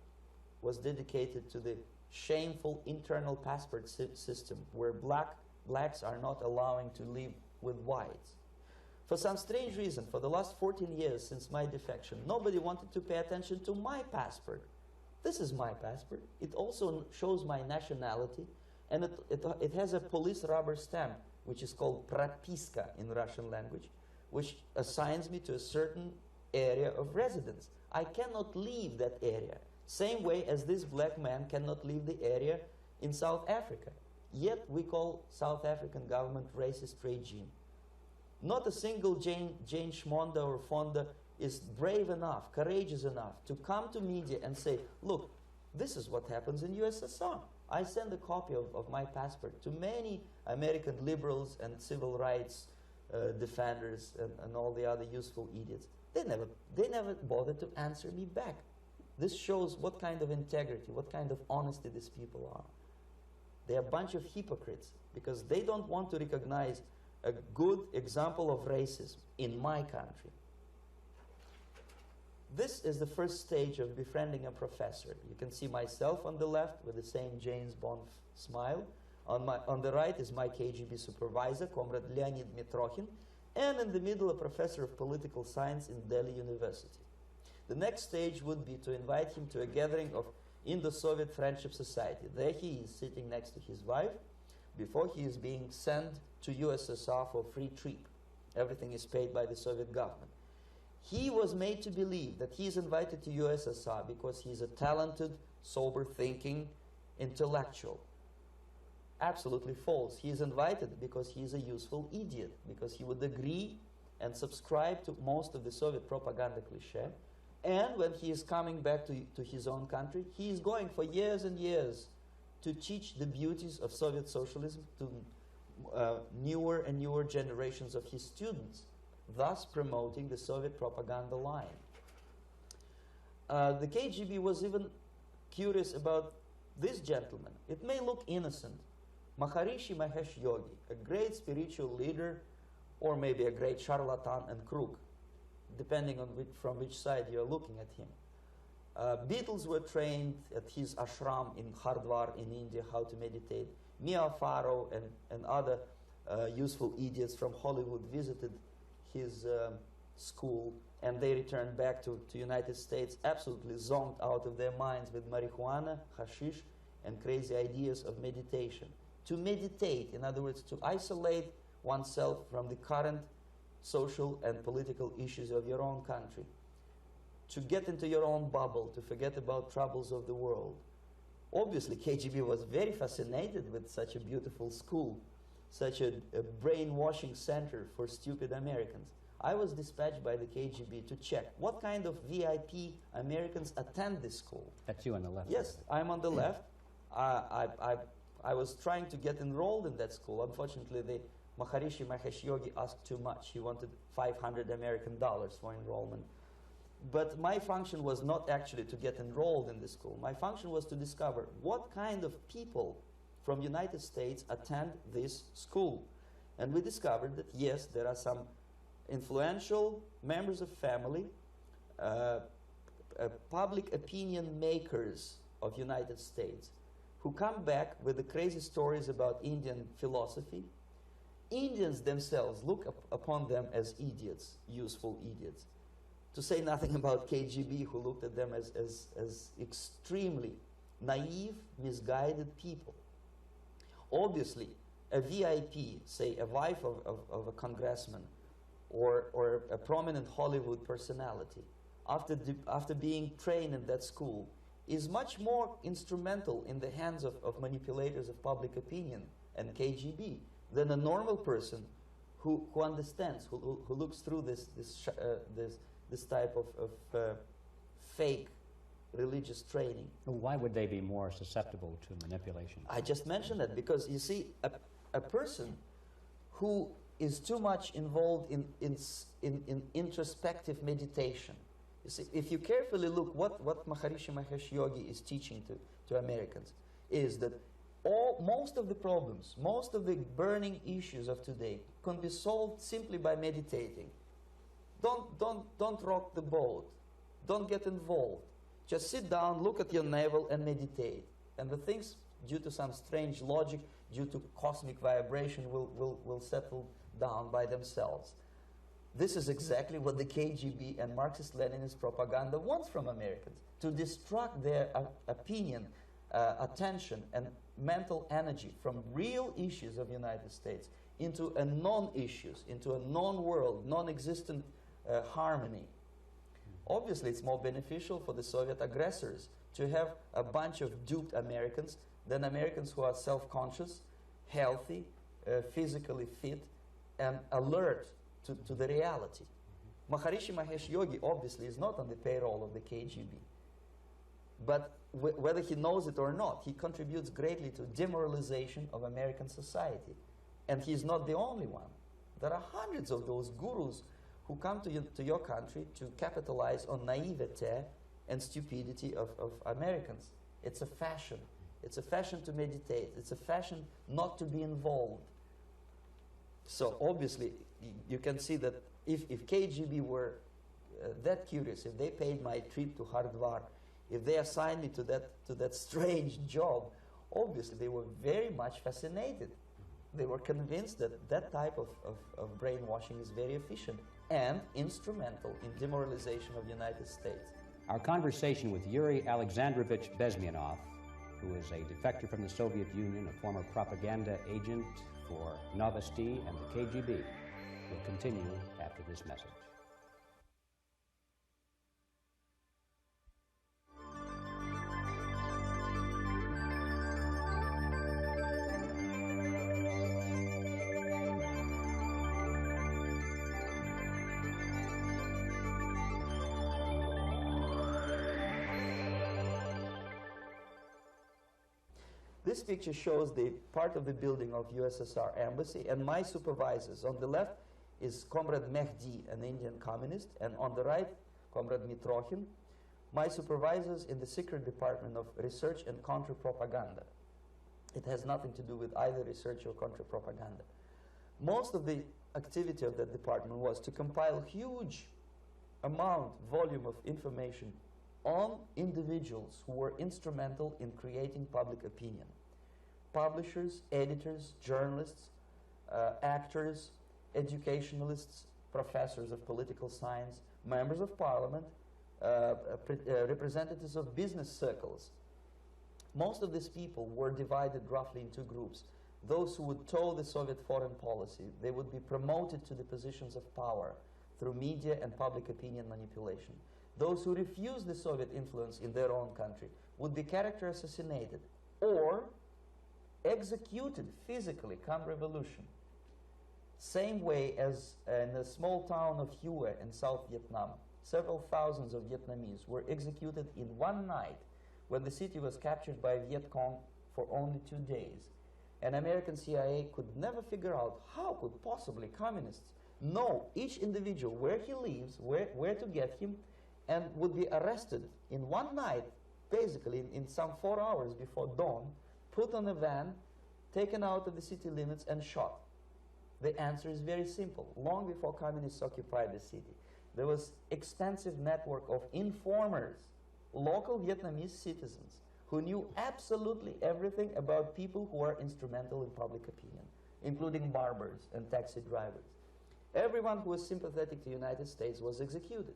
was dedicated to the shameful internal passport system where blacks are not allowing to live with whites. For some strange reason, for the last 14 years since my defection, nobody wanted to pay attention to my passport. This is my passport. It also shows my nationality, and it has a police rubber stamp, which is called propiska in Russian language, which assigns me to a certain area of residence. I cannot leave that area, same way as this black man cannot leave the area in South Africa. Yet we call South African government racist regime. Not a single Jane Schmonda or Fonda is brave enough, courageous enough to come to media and say, look, this is what happens in USSR. I send a copy of my passport to many American liberals and civil rights defenders and all the other useful idiots. They never bothered to answer me back. This shows what kind of integrity, what kind of honesty these people are. They're a bunch of hypocrites because they don't want to recognize a good example of racism in my country. This is the first stage of befriending a professor. You can see myself on the left with the same James Bond smile. On the right is my KGB supervisor, Comrade Leonid Mitrokhin, and in the middle a professor of political science in Delhi University. The next stage would be to invite him to a gathering of Indo-Soviet Friendship Society. There he is sitting next to his wife before he is being sent to USSR for a free trip. Everything is paid by the Soviet government. He was made to believe that he is invited to USSR because he is a talented, sober-thinking intellectual. Absolutely false. He is invited because he is a useful idiot, because he would agree and subscribe to most of the Soviet propaganda cliché. And when he is coming back to his own country, he is going for years and years to teach the beauties of Soviet socialism to newer and newer generations of his students, thus promoting the Soviet propaganda line. The KGB was even curious about this gentleman. It may look innocent. Maharishi Mahesh Yogi, a great spiritual leader, or maybe a great charlatan and crook, depending on from which side you're looking at him. Beatles were trained at his ashram in Hardwar in India how to meditate. Mia Farrow and other useful idiots from Hollywood visited his school, and they returned back to United States absolutely zonked out of their minds with marijuana, hashish, and crazy ideas of meditation. To meditate, in other words, to isolate oneself from the current social and political issues of your own country, to get into your own bubble, to forget about troubles of the world. Obviously, KGB was very fascinated with such a beautiful school, such a brainwashing center for stupid Americans. I was dispatched by the KGB to check what kind of VIP Americans attend this school. That's you on the left. Yes, I'm on the left. I was trying to get enrolled in that school. Unfortunately, the Maharishi Mahesh Yogi asked too much. He wanted $500 American for enrollment. But my function was not actually to get enrolled in the school. My function was to discover what kind of people from United States attend this school. And we discovered that, yes, there are some influential members of family, public opinion makers of United States who come back with the crazy stories about Indian philosophy. Indians themselves look upon them as idiots, useful idiots. To say nothing about KGB, who looked at them as extremely naive, misguided people. Obviously, a VIP, say a wife of a congressman or a prominent Hollywood personality, after being trained in that school, is much more instrumental in the hands of manipulators of public opinion and KGB than a normal person who understands, who looks through this type of fake religious training. Why would they be more susceptible to manipulation? I just mentioned that because, you see, a person who is too much involved in introspective meditation. You see, if you carefully look what Maharishi Mahesh Yogi is teaching to Americans, is that most of the problems, most of the burning issues of today can be solved simply by meditating. Don't rock the boat. Don't get involved. Just sit down, look at your navel, and meditate. And the things, due to some strange logic, due to cosmic vibration, will settle down by themselves. This is exactly what the KGB and Marxist-Leninist propaganda wants from Americans, to distract their opinion, attention, and mental energy from real issues of the United States into a non-issues, into a non-world, non-existent harmony. Obviously, it's more beneficial for the Soviet aggressors to have a bunch of duped Americans than Americans who are self-conscious, healthy, physically fit, and alert to the reality. Maharishi Mahesh Yogi obviously is not on the payroll of the KGB. But whether he knows it or not, he contributes greatly to demoralization of American society. And he's not the only one. There are hundreds of those gurus who come to your country to capitalize on naivete and stupidity of Americans. It's a fashion. It's a fashion to meditate. It's a fashion not to be involved. So obviously, you can see that if KGB were that curious, if they paid my trip to Hardwar, if they assigned me to that strange job, obviously they were very much fascinated. They were convinced that that type of brainwashing is very efficient and instrumental in demoralization of the United States. Our conversation with Yuri Alexandrovich Bezmenov, who is a defector from the Soviet Union, a former propaganda agent for Novosti and the KGB, will continue after this message. This picture shows the part of the building of USSR embassy, and my supervisors. On the left is Comrade Mehdi, an Indian communist, and on the right, Comrade Mitrokhin, my supervisors in the Secret Department of Research and Counter-Propaganda. It has nothing to do with either research or counter-propaganda. Most of the activity of that department was to compile huge volume of information on individuals who were instrumental in creating public opinion. Publishers, editors, journalists, actors, educationalists, professors of political science, members of parliament, representatives of business circles. Most of these people were divided roughly in two groups. Those who would toe the Soviet foreign policy, they would be promoted to the positions of power through media and public opinion manipulation. Those who refused the Soviet influence in their own country would be character assassinated or executed physically come revolution. Same way as in the small town of Hue in South Vietnam, several thousands of Vietnamese were executed in one night when the city was captured by Viet Cong for only 2 days. And American CIA could never figure out how could possibly communists know each individual, where he lives, where to get him, and would be arrested in one night, basically in some 4 hours before dawn, put on a van, taken out of the city limits and shot. The answer is very simple. Long before communists occupied the city, there was extensive network of informers, local Vietnamese citizens, who knew absolutely everything about people who are instrumental in public opinion, including barbers and taxi drivers. Everyone who was sympathetic to the United States was executed.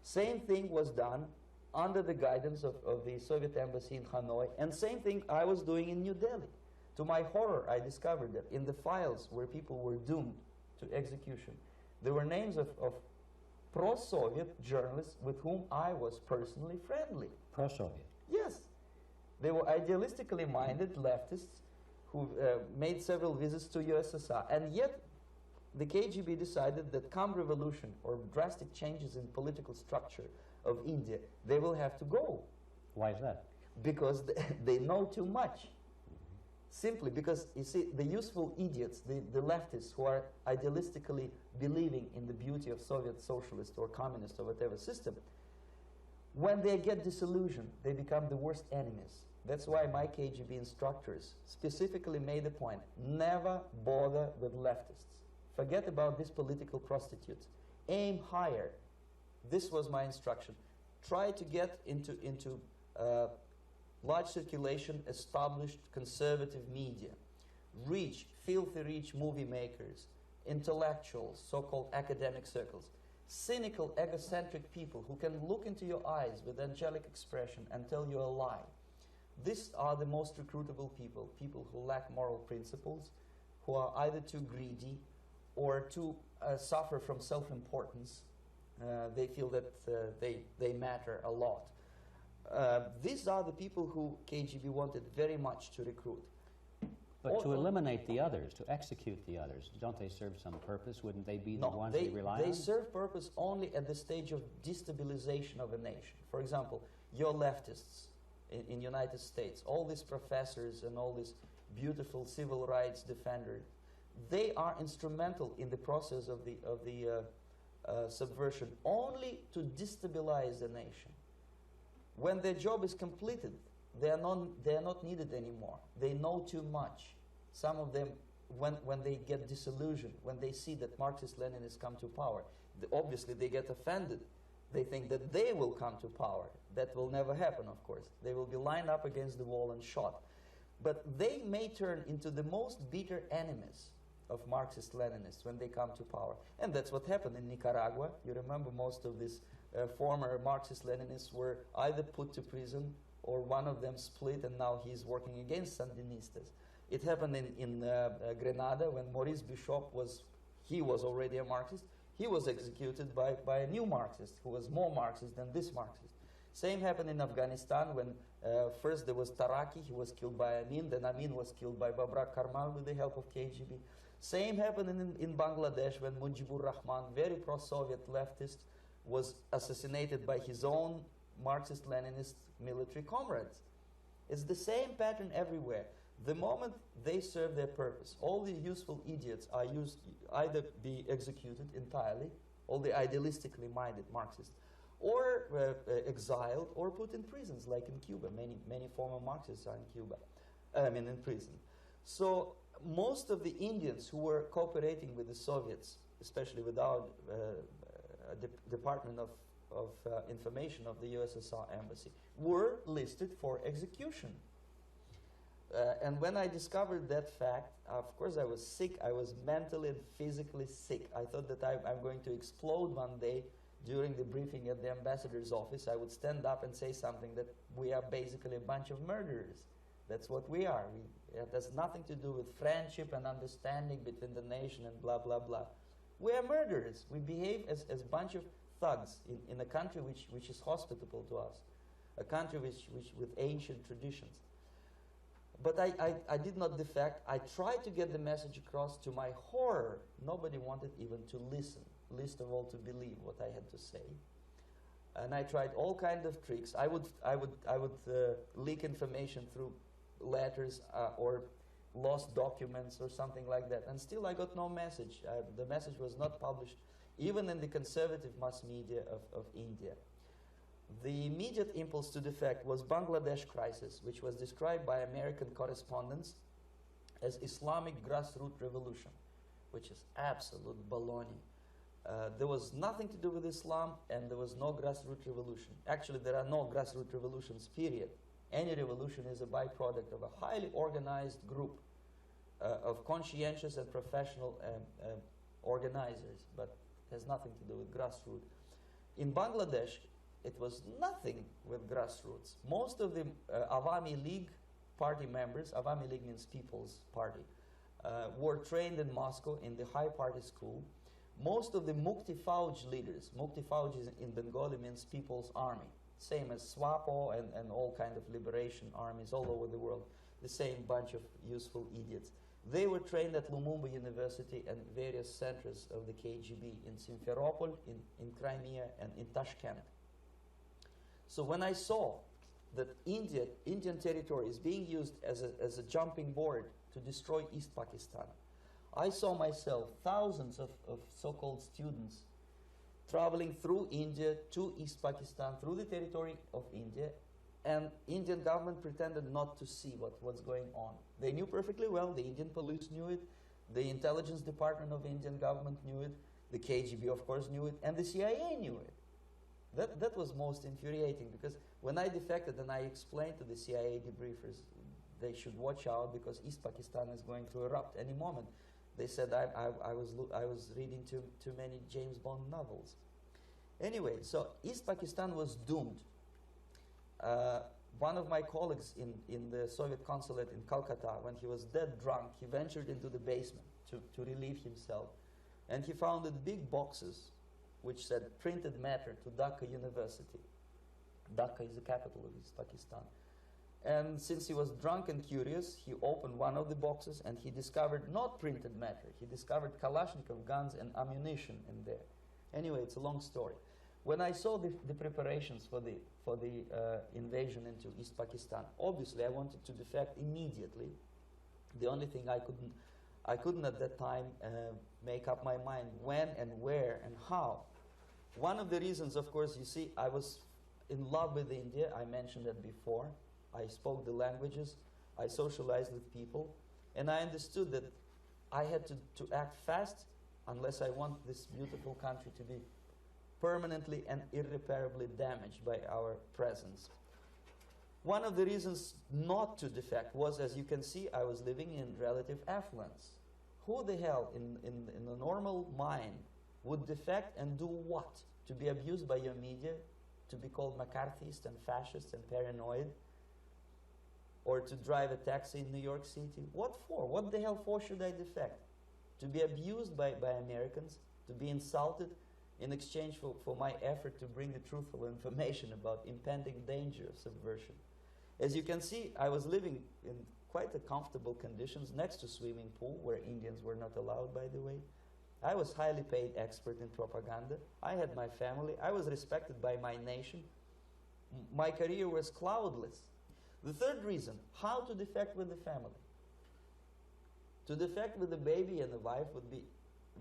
Same thing was done under the guidance of the Soviet embassy in Hanoi, and same thing I was doing in New Delhi. To my horror, I discovered that in the files where people were doomed to execution, there were names of pro-Soviet journalists with whom I was personally friendly. Pro-Soviet? Yes. They were idealistically minded leftists who made several visits to USSR, and yet the KGB decided that come revolution or drastic changes in political structure of India, they will have to go. Why is that? Because they know too much. Simply because, you see, the useful idiots, the leftists who are idealistically believing in the beauty of Soviet socialist or communist or whatever system, when they get disillusioned, they become the worst enemies. That's why my KGB instructors specifically made a point, never bother with leftists. Forget about these political prostitutes. Aim higher. This was my instruction. Try to get into large circulation, established conservative media. Rich, filthy rich movie makers, intellectuals, so-called academic circles. Cynical, egocentric people who can look into your eyes with angelic expression and tell you a lie. These are the most recruitable people, people who lack moral principles, who are either too greedy or too suffer from self-importance. They feel that they matter a lot. These are the people who KGB wanted very much to recruit. But to eliminate the others, to execute the others, don't they serve some purpose? Wouldn't they be the ones they rely on? They serve purpose only at the stage of destabilization of a nation. For example, your leftists in United States, all these professors and all these beautiful civil rights defenders, they are instrumental in the process of the subversion only to destabilize the nation. When their job is completed, they are not needed anymore. They know too much. Some of them, when they get disillusioned, when they see that Marxist-Leninists come to power, obviously they get offended. They think that they will come to power. That will never happen, of course. They will be lined up against the wall and shot. But they may turn into the most bitter enemies of Marxist-Leninists when they come to power. And that's what happened in Nicaragua. You remember most of these former Marxist-Leninists were either put to prison or one of them split, and now he's working against Sandinistas. It happened in Grenada when Maurice Bishop was already a Marxist. He was executed by a new Marxist who was more Marxist than this Marxist. Same happened in Afghanistan when first there was Taraki, he was killed by Amin, then Amin was killed by Babrak Karmal with the help of KGB. Same happened in Bangladesh when Mujibur Rahman, very pro-Soviet leftist, was assassinated by his own Marxist-Leninist military comrades. It's the same pattern everywhere. The moment they serve their purpose, all the useful idiots are either be executed entirely, all the idealistically minded Marxists, or exiled or put in prisons, like in Cuba. Many former Marxists are in Cuba, in prison. So most of the Indians who were cooperating with the Soviets, especially with our Department information of the USSR embassy were listed for execution. And when I discovered that fact, of course I was sick. I was mentally and physically sick. I thought that I'm going to explode one day during the briefing at the ambassador's office. I would stand up and say something that we are basically a bunch of murderers. That's what we are. It has nothing to do with friendship and understanding between the nation and blah, blah, blah. We are murderers. We behave as a bunch of thugs in a country which is hospitable to us, a country with ancient traditions. But I did not defect. I tried to get the message across. To my horror, nobody wanted even to listen, least of all to believe what I had to say. And I tried all kinds of tricks. I would leak information through letters or lost documents or something like that. And still I got no message. The message was not published, even in the conservative mass media of India. The immediate impulse to defect was Bangladesh crisis, which was described by American correspondents as Islamic grassroots revolution, which is absolute baloney. There was nothing to do with Islam, and there was no grassroots revolution. Actually, there are no grassroots revolutions, period. Any revolution is a byproduct of a highly organized group of conscientious and professional organizers, but it has nothing to do with grassroots. In Bangladesh, it was nothing with grassroots. Most of the Awami League party members, Awami League means People's Party, were trained in Moscow in the High Party School. Most of the Mukti Fauj leaders, Mukti Fauj in Bengali means People's Army, same as SWAPO and all kind of liberation armies all over the world, the same bunch of useful idiots. They were trained at Lumumba University and various centers of the KGB in Simferopol, in Crimea, and in Tashkent. So when I saw that Indian territory is being used as a jumping board to destroy East Pakistan, I saw myself thousands of so-called students traveling through India to East Pakistan, through the territory of India, and Indian government pretended not to see what's going on. They knew perfectly well, the Indian police knew it, the intelligence department of the Indian government knew it, the KGB of course knew it, and the CIA knew it. That was most infuriating, because when I defected and I explained to the CIA debriefers they should watch out because East Pakistan is going to erupt any moment, they said I was reading too many James Bond novels. Anyway, so East Pakistan was doomed. One of my colleagues in the Soviet consulate in Calcutta, when he was dead drunk, he ventured into the basement to relieve himself, and he found big boxes which said printed matter to Dhaka University. Dhaka is the capital of East Pakistan. And since he was drunk and curious, he opened one of the boxes and he discovered not printed matter. He discovered Kalashnikov guns and ammunition in there. Anyway, it's a long story. When I saw the preparations for the invasion into East Pakistan, obviously I wanted to defect immediately. The only thing I couldn't at that time make up my mind when and where and how. One of the reasons, of course, you see, I was in love with India. I mentioned that before. I spoke the languages. I socialized with people. And I understood that I had to act fast unless I want this beautiful country to be permanently and irreparably damaged by our presence. One of the reasons not to defect was, as you can see, I was living in relative affluence. Who the hell in a normal mind would defect and do what? To be abused by your media, to be called McCarthyist and fascist and paranoid, or to drive a taxi in New York City? What for? What the hell for should I defect? To be abused by Americans, to be insulted in exchange for my effort to bring the truthful information about impending danger of subversion. As you can see, I was living in quite a comfortable conditions next to swimming pool, where Indians were not allowed, by the way. I was highly paid expert in propaganda. I had my family. I was respected by my nation. My career was cloudless. The third reason, how to defect with the family. To defect with the baby and the wife would be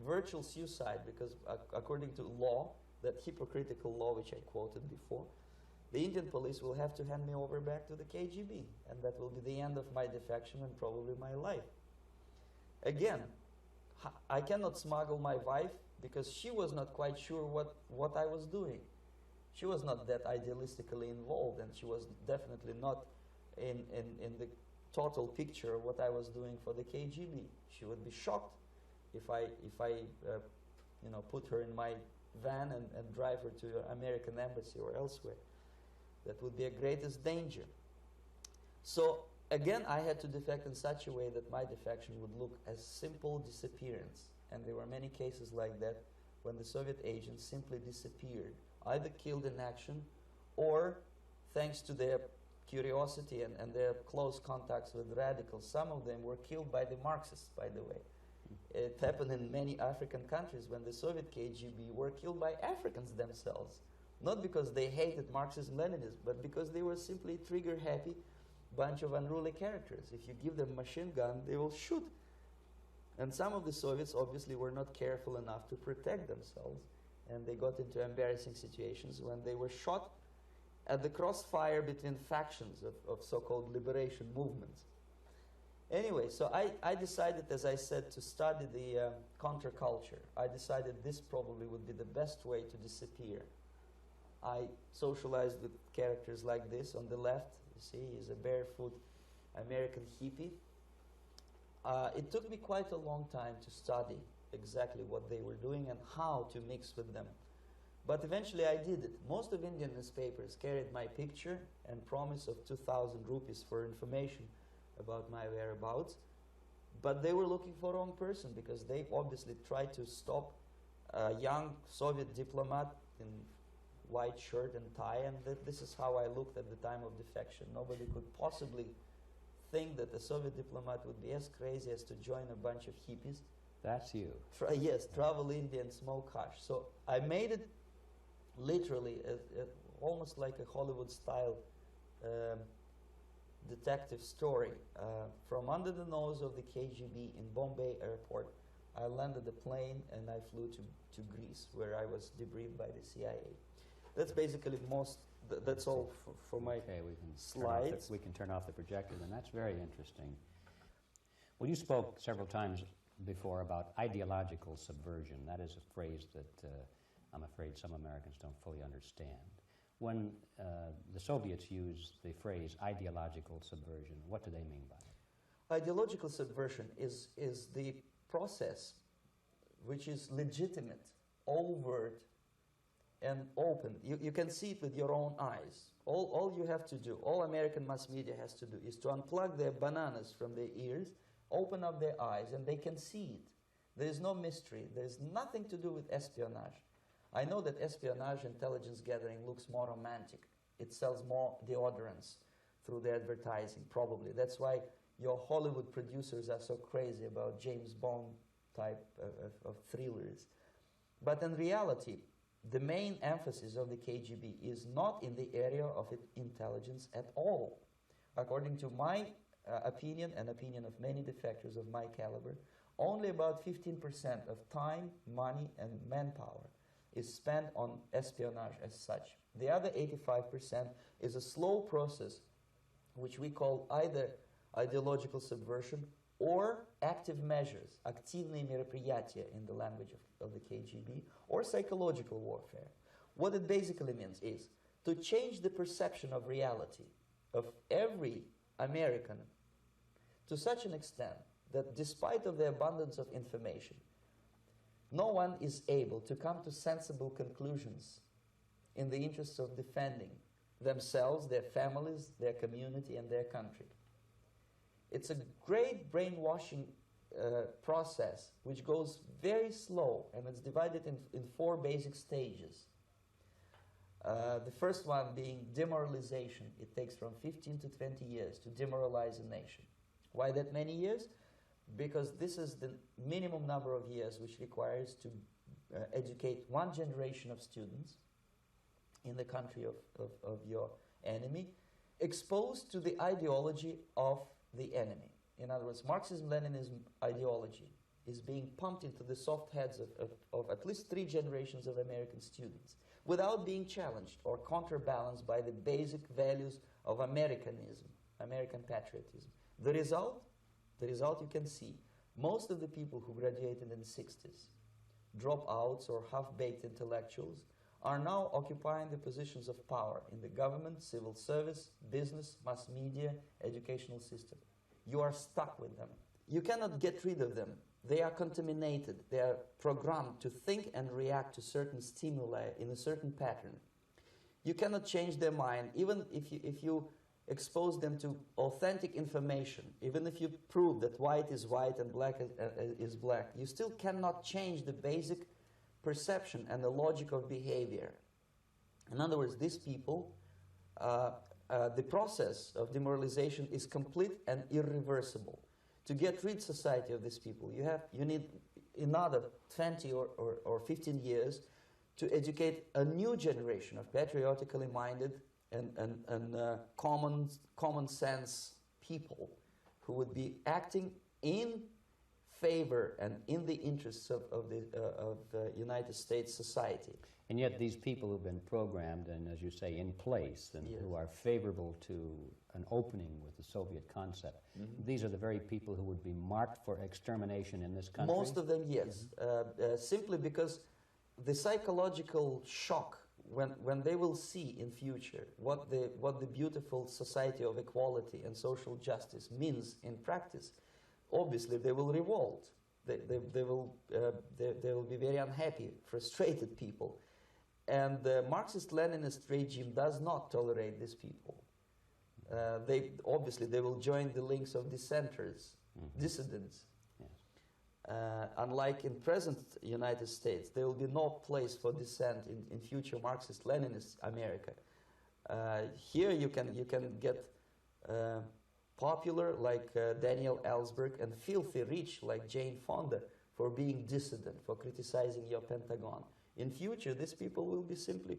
virtual suicide, because according to law, that hypocritical law which I quoted before, the Indian police will have to hand me over back to the KGB, and that will be the end of my defection and probably my life. Again, I cannot smuggle my wife because she was not quite sure what I was doing. She was not that idealistically involved, and she was definitely not in the total picture of what I was doing for the KGB. She would be shocked if I you know, put her in my van and drive her to the American embassy or elsewhere. That would be a greatest danger. So again, I had to defect in such a way that my defection would look as simple disappearance. And there were many cases like that when the Soviet agents simply disappeared, either killed in action or, thanks to their curiosity and their close contacts with radicals, some of them were killed by the Marxists, by the way. It happened in many African countries when the Soviet KGB were killed by Africans themselves. Not because they hated Marxism-Leninism, but because they were simply trigger-happy bunch of unruly characters. If you give them a machine gun, they will shoot. And some of the Soviets obviously were not careful enough to protect themselves, and they got into embarrassing situations when they were shot at the crossfire between factions of so-called liberation movements. Anyway, so I decided, as I said, to study the counterculture. I decided this probably would be the best way to disappear. I socialized with characters like this. On the left, you see, he's a barefoot American hippie. It took me quite a long time to study exactly what they were doing and how to mix with them. But eventually I did it. Most of Indian newspapers carried my picture and promise of 2,000 rupees for information about my whereabouts. But they were looking for the wrong person, because they obviously tried to stop a young Soviet diplomat in white shirt and tie, and this is how I looked at the time of defection. Nobody could possibly think that a Soviet diplomat would be as crazy as to join a bunch of hippies. That's you. Yes, travel India and smoke hash. So I made it literally almost like a Hollywood-style detective story. From under the nose of the KGB in Bombay airport, I landed the plane and I flew to Greece, where I was debriefed by the CIA. That's basically that's all for my slides. We can turn off the projector, and that's very interesting. Well, you spoke several times before about ideological subversion. That is a phrase that I'm afraid some Americans don't fully understand. When the Soviets use the phrase ideological subversion, what do they mean by it? Ideological subversion is the process which is legitimate, overt, and open. You can see it with your own eyes. All you have to do, all American mass media has to do, is to unplug their bananas from their ears, open up their eyes, and they can see it. There is no mystery. There is nothing to do with espionage. I know that espionage intelligence gathering looks more romantic. It sells more deodorants through the advertising, probably. That's why your Hollywood producers are so crazy about James Bond type of thrillers. But in reality, the main emphasis of the KGB is not in the area of intelligence at all. According to my opinion and opinion of many defectors of my caliber, only about 15% of time, money, and manpower is spent on espionage as such. The other 85% is a slow process which we call either ideological subversion or active measures, активные мероприятия in the language of the KGB, or psychological warfare. What it basically means is to change the perception of reality of every American to such an extent that despite of the abundance of information, no one is able to come to sensible conclusions in the interests of defending themselves, their families, their community, and their country. It's a great brainwashing process which goes very slow, and it's divided in 4 basic stages. The first one being demoralization. It takes from 15 to 20 years to demoralize a nation. Why that many years? Because this is the minimum number of years which requires to educate one generation of students in the country of your enemy, exposed to the ideology of the enemy. In other words, Marxism-Leninism ideology is being pumped into the soft heads of at least 3 generations of American students without being challenged or counterbalanced by the basic values of Americanism, American patriotism. The result you can see. Most of the people who graduated in the 60s, dropouts or half-baked intellectuals, are now occupying the positions of power in the government, civil service, business, mass media, educational system. You are stuck with them. You cannot get rid of them. They are contaminated. They are programmed to think and react to certain stimuli in a certain pattern. You cannot change their mind, even if you expose them to authentic information, even if you prove that white is white and black is black. You still cannot change the basic perception and the logic of behavior. In other words, these people, the process of demoralization is complete and irreversible. To get rid of society of these people, you need another 20 or 15 years to educate a new generation of patriotically minded and common sense people who would be acting in favor and in the interests of the United States society. And yet these people who've been programmed and, as you say, in place and Yes. who are favorable to an opening with the Soviet concept, these are the very people who would be marked for extermination in this country? Most of them, yes. Simply because the psychological shock when they will see in future what the beautiful society of equality and social justice means in practice, obviously they will revolt. They will be very unhappy, frustrated people. And the Marxist-Leninist regime does not tolerate these people. Obviously they will join the links of dissenters, dissidents. Unlike in present United States, there will be no place for dissent in future Marxist-Leninist America. Here you can get popular like Daniel Ellsberg and filthy rich like Jane Fonda for being dissident, for criticizing your Pentagon. In future, these people will be simply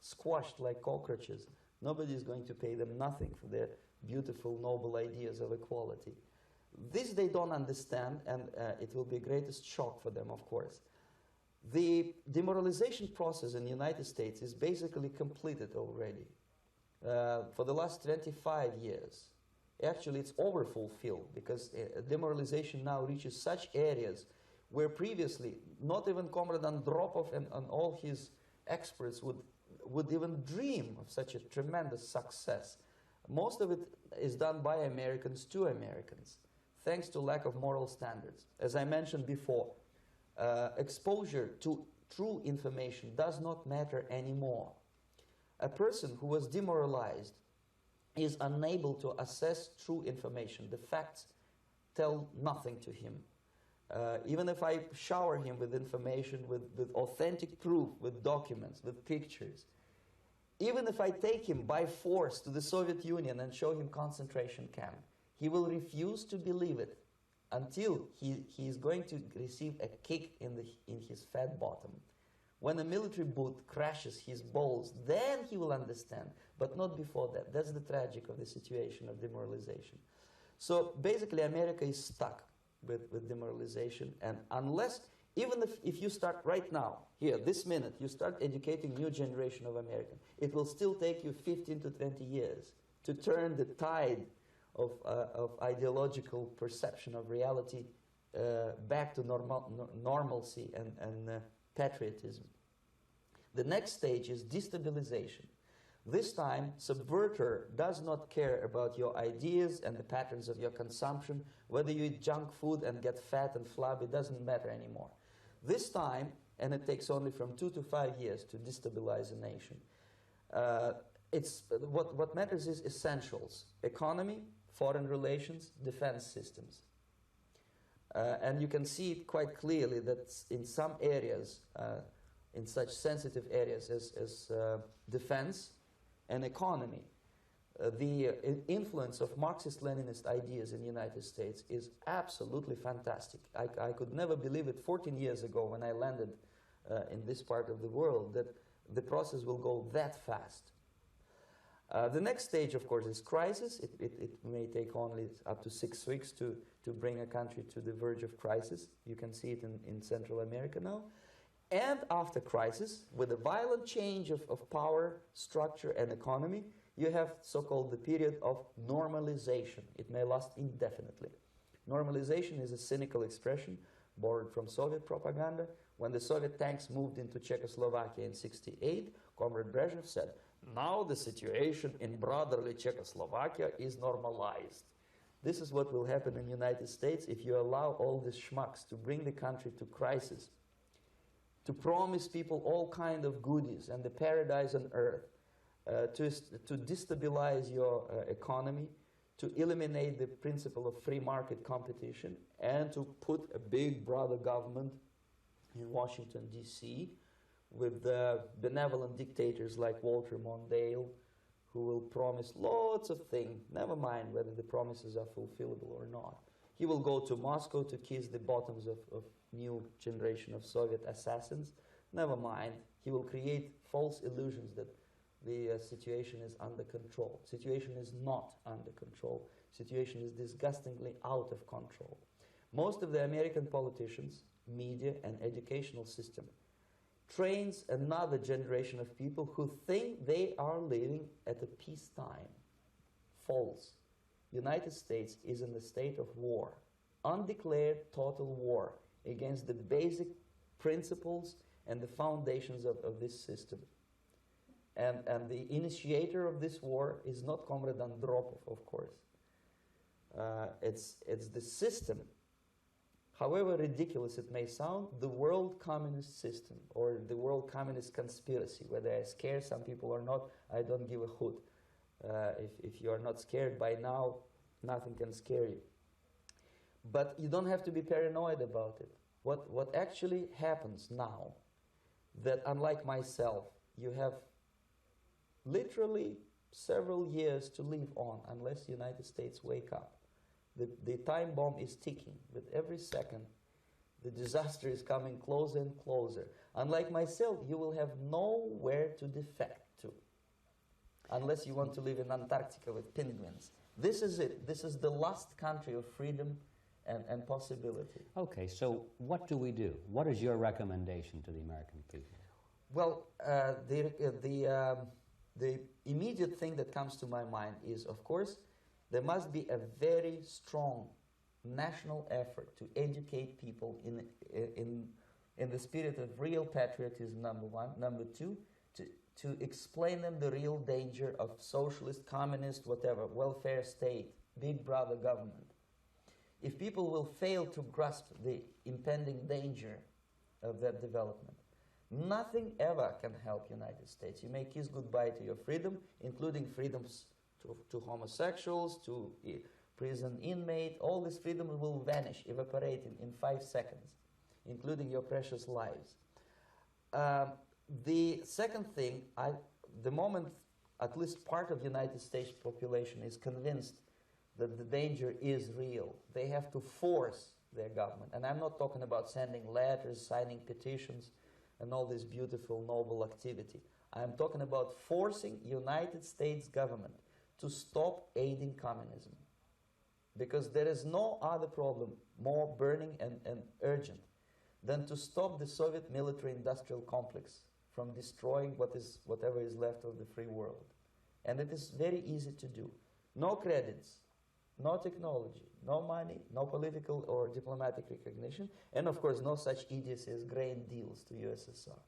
squashed like cockroaches. Nobody is going to pay them nothing for their beautiful, noble ideas of equality. This they don't understand, and it will be the greatest shock for them, of course. The demoralization process in the United States is basically completed already. For the last 25 years. Actually, it's overfulfilled because demoralization now reaches such areas where previously not even Comrade Andropov and all his experts would even dream of such a tremendous success. Most of it is done by Americans to Americans, thanks to lack of moral standards. As I mentioned before, exposure to true information does not matter anymore. A person who was demoralized is unable to assess true information. The facts tell nothing to him. Even if I shower him with information, with authentic proof, with documents, with pictures, even if I take him by force to the Soviet Union and show him concentration camp, he will refuse to believe it until he is going to receive a kick in his fat bottom. When a military boot crashes his balls, then he will understand, but not before that. That's the tragic of the situation of demoralization. So basically, America is stuck with demoralization, and unless, even if you start right now, here, this minute, you start educating new generation of Americans, it will still take you 15 to 20 years to turn the tide of ideological perception of reality back to normalcy and patriotism. The next stage is destabilization. This time, subverter does not care about your ideas and the patterns of your consumption. Whether you eat junk food and get fat and flabby, doesn't matter anymore. This time, and it takes only from 2 to 5 years to destabilize a nation, what matters is essentials: economy, foreign relations, defense systems. And you can see it quite clearly that in some areas, in such sensitive areas as defense and economy, the influence of Marxist-Leninist ideas in the United States is absolutely fantastic. I could never believe it 14 years ago when I landed in this part of the world that the process will go that fast. The next stage, of course, is crisis. It may take only up to 6 weeks to bring a country to the verge of crisis. You can see it in Central America now. And after crisis, with a violent change of power, structure, and economy, you have so-called the period of normalization. It may last indefinitely. Normalization is a cynical expression borrowed from Soviet propaganda, When the Soviet tanks moved into Czechoslovakia in '68, Comrade Brezhnev said, now the situation in brotherly Czechoslovakia is normalized. This is what will happen in the United States if you allow all these schmucks to bring the country to crisis, to promise people all kind of goodies and the paradise on earth, to destabilize your economy, to eliminate the principle of free market competition, and to put a big brother government in Washington, D.C., with benevolent dictators like Walter Mondale, who will promise lots of things, never mind whether the promises are fulfillable or not. He will go to Moscow to kiss the bottoms of new generation of Soviet assassins, never mind. He will create false illusions that the situation is under control. Situation is not under control. Situation is disgustingly out of control. Most of the American politicians, media, and educational system trains another generation of people who think they are living at a peacetime. False. United States is in a state of war, undeclared total war against the basic principles and the foundations of this system. And the initiator of this war is not Comrade Andropov, of course. It's the system. However ridiculous it may sound, the world communist system or the world communist conspiracy, whether I scare some people or not, I don't give a hoot. If you are not scared by now, nothing can scare you. But you don't have to be paranoid about it. What actually happens now, that unlike myself, you have literally several years to live on unless the United States wake up. The time bomb is ticking. With every second, the disaster is coming closer and closer. Unlike myself, you will have nowhere to defect to, unless you want to live in Antarctica with penguins. This is it. This is the last country of freedom and possibility. Okay, so what do we do? What is your recommendation to the American people? Well, the immediate thing that comes to my mind is, of course, there must be a very strong national effort to educate people in the spirit of real patriotism, number one. Number two, to explain them the real danger of socialist, communist, whatever, welfare state, big brother government. If people will fail to grasp the impending danger of that development, nothing ever can help United States. You may kiss goodbye to your freedom, including freedoms to homosexuals, to prison inmate. All this freedom will vanish, evaporate in 5 seconds, including your precious lives. The second thing, the moment at least part of the United States population is convinced that the danger is real, they have to force their government. And I'm not talking about sending letters, signing petitions, and all this beautiful, noble activity. I'm talking about forcing United States government to stop aiding communism. Because there is no other problem more burning and urgent than to stop the Soviet military-industrial complex from destroying whatever is left of the free world. And it is very easy to do. No credits, no technology, no money, no political or diplomatic recognition, and of course no such idiocy as grain deals to USSR.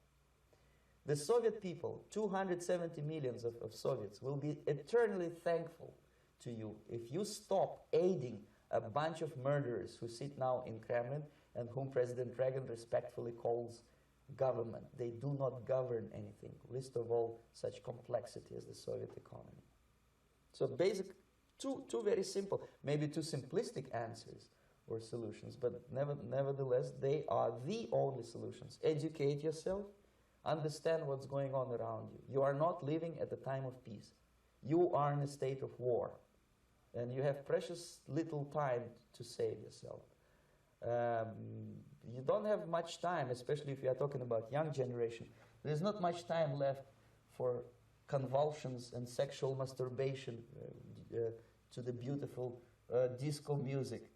The Soviet people, 270 millions of Soviets, will be eternally thankful to you if you stop aiding a bunch of murderers who sit now in Kremlin and whom President Reagan respectfully calls government. They do not govern anything, least of all such complexity as the Soviet economy. So basic, two very simple, maybe too simplistic answers or solutions, but nevertheless, they are the only solutions. Educate yourself. Understand what's going on around you. You are not living at a time of peace. You are in a state of war. And you have precious little time to save yourself. You don't have much time, especially if you are talking about young generation. There's not much time left for convulsions and sexual masturbation to the beautiful disco music.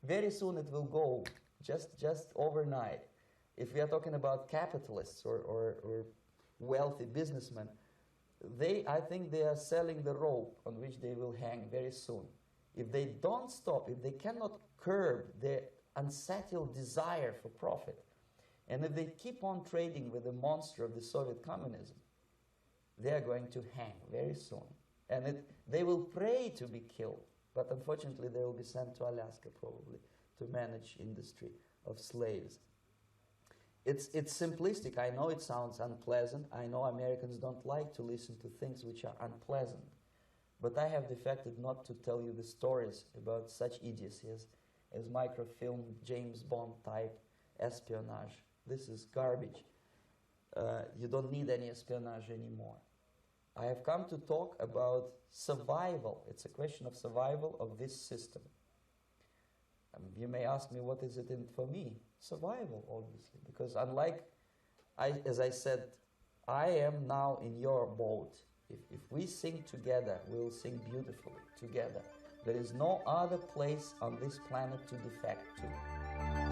Very soon it will go, just overnight. If we are talking about capitalists or wealthy businessmen, I think they are selling the rope on which they will hang very soon. If they don't stop, if they cannot curb their unsettled desire for profit, And if they keep on trading with the monster of the Soviet communism, they are going to hang very soon. And they will pray to be killed, but unfortunately they will be sent to Alaska probably to manage industry of slaves. It's simplistic. I know it sounds unpleasant. I know Americans don't like to listen to things which are unpleasant. But I have defected not to tell you the stories about such idiocy as microfilm, James Bond type espionage. This is garbage. You don't need any espionage anymore. I have come to talk about survival. It's a question of survival of this system. You may ask me, what is it in for me? Survival, obviously, because unlike, as I said, I am now in your boat. If we sing together, we'll sing beautifully together. There is no other place on this planet to defect to.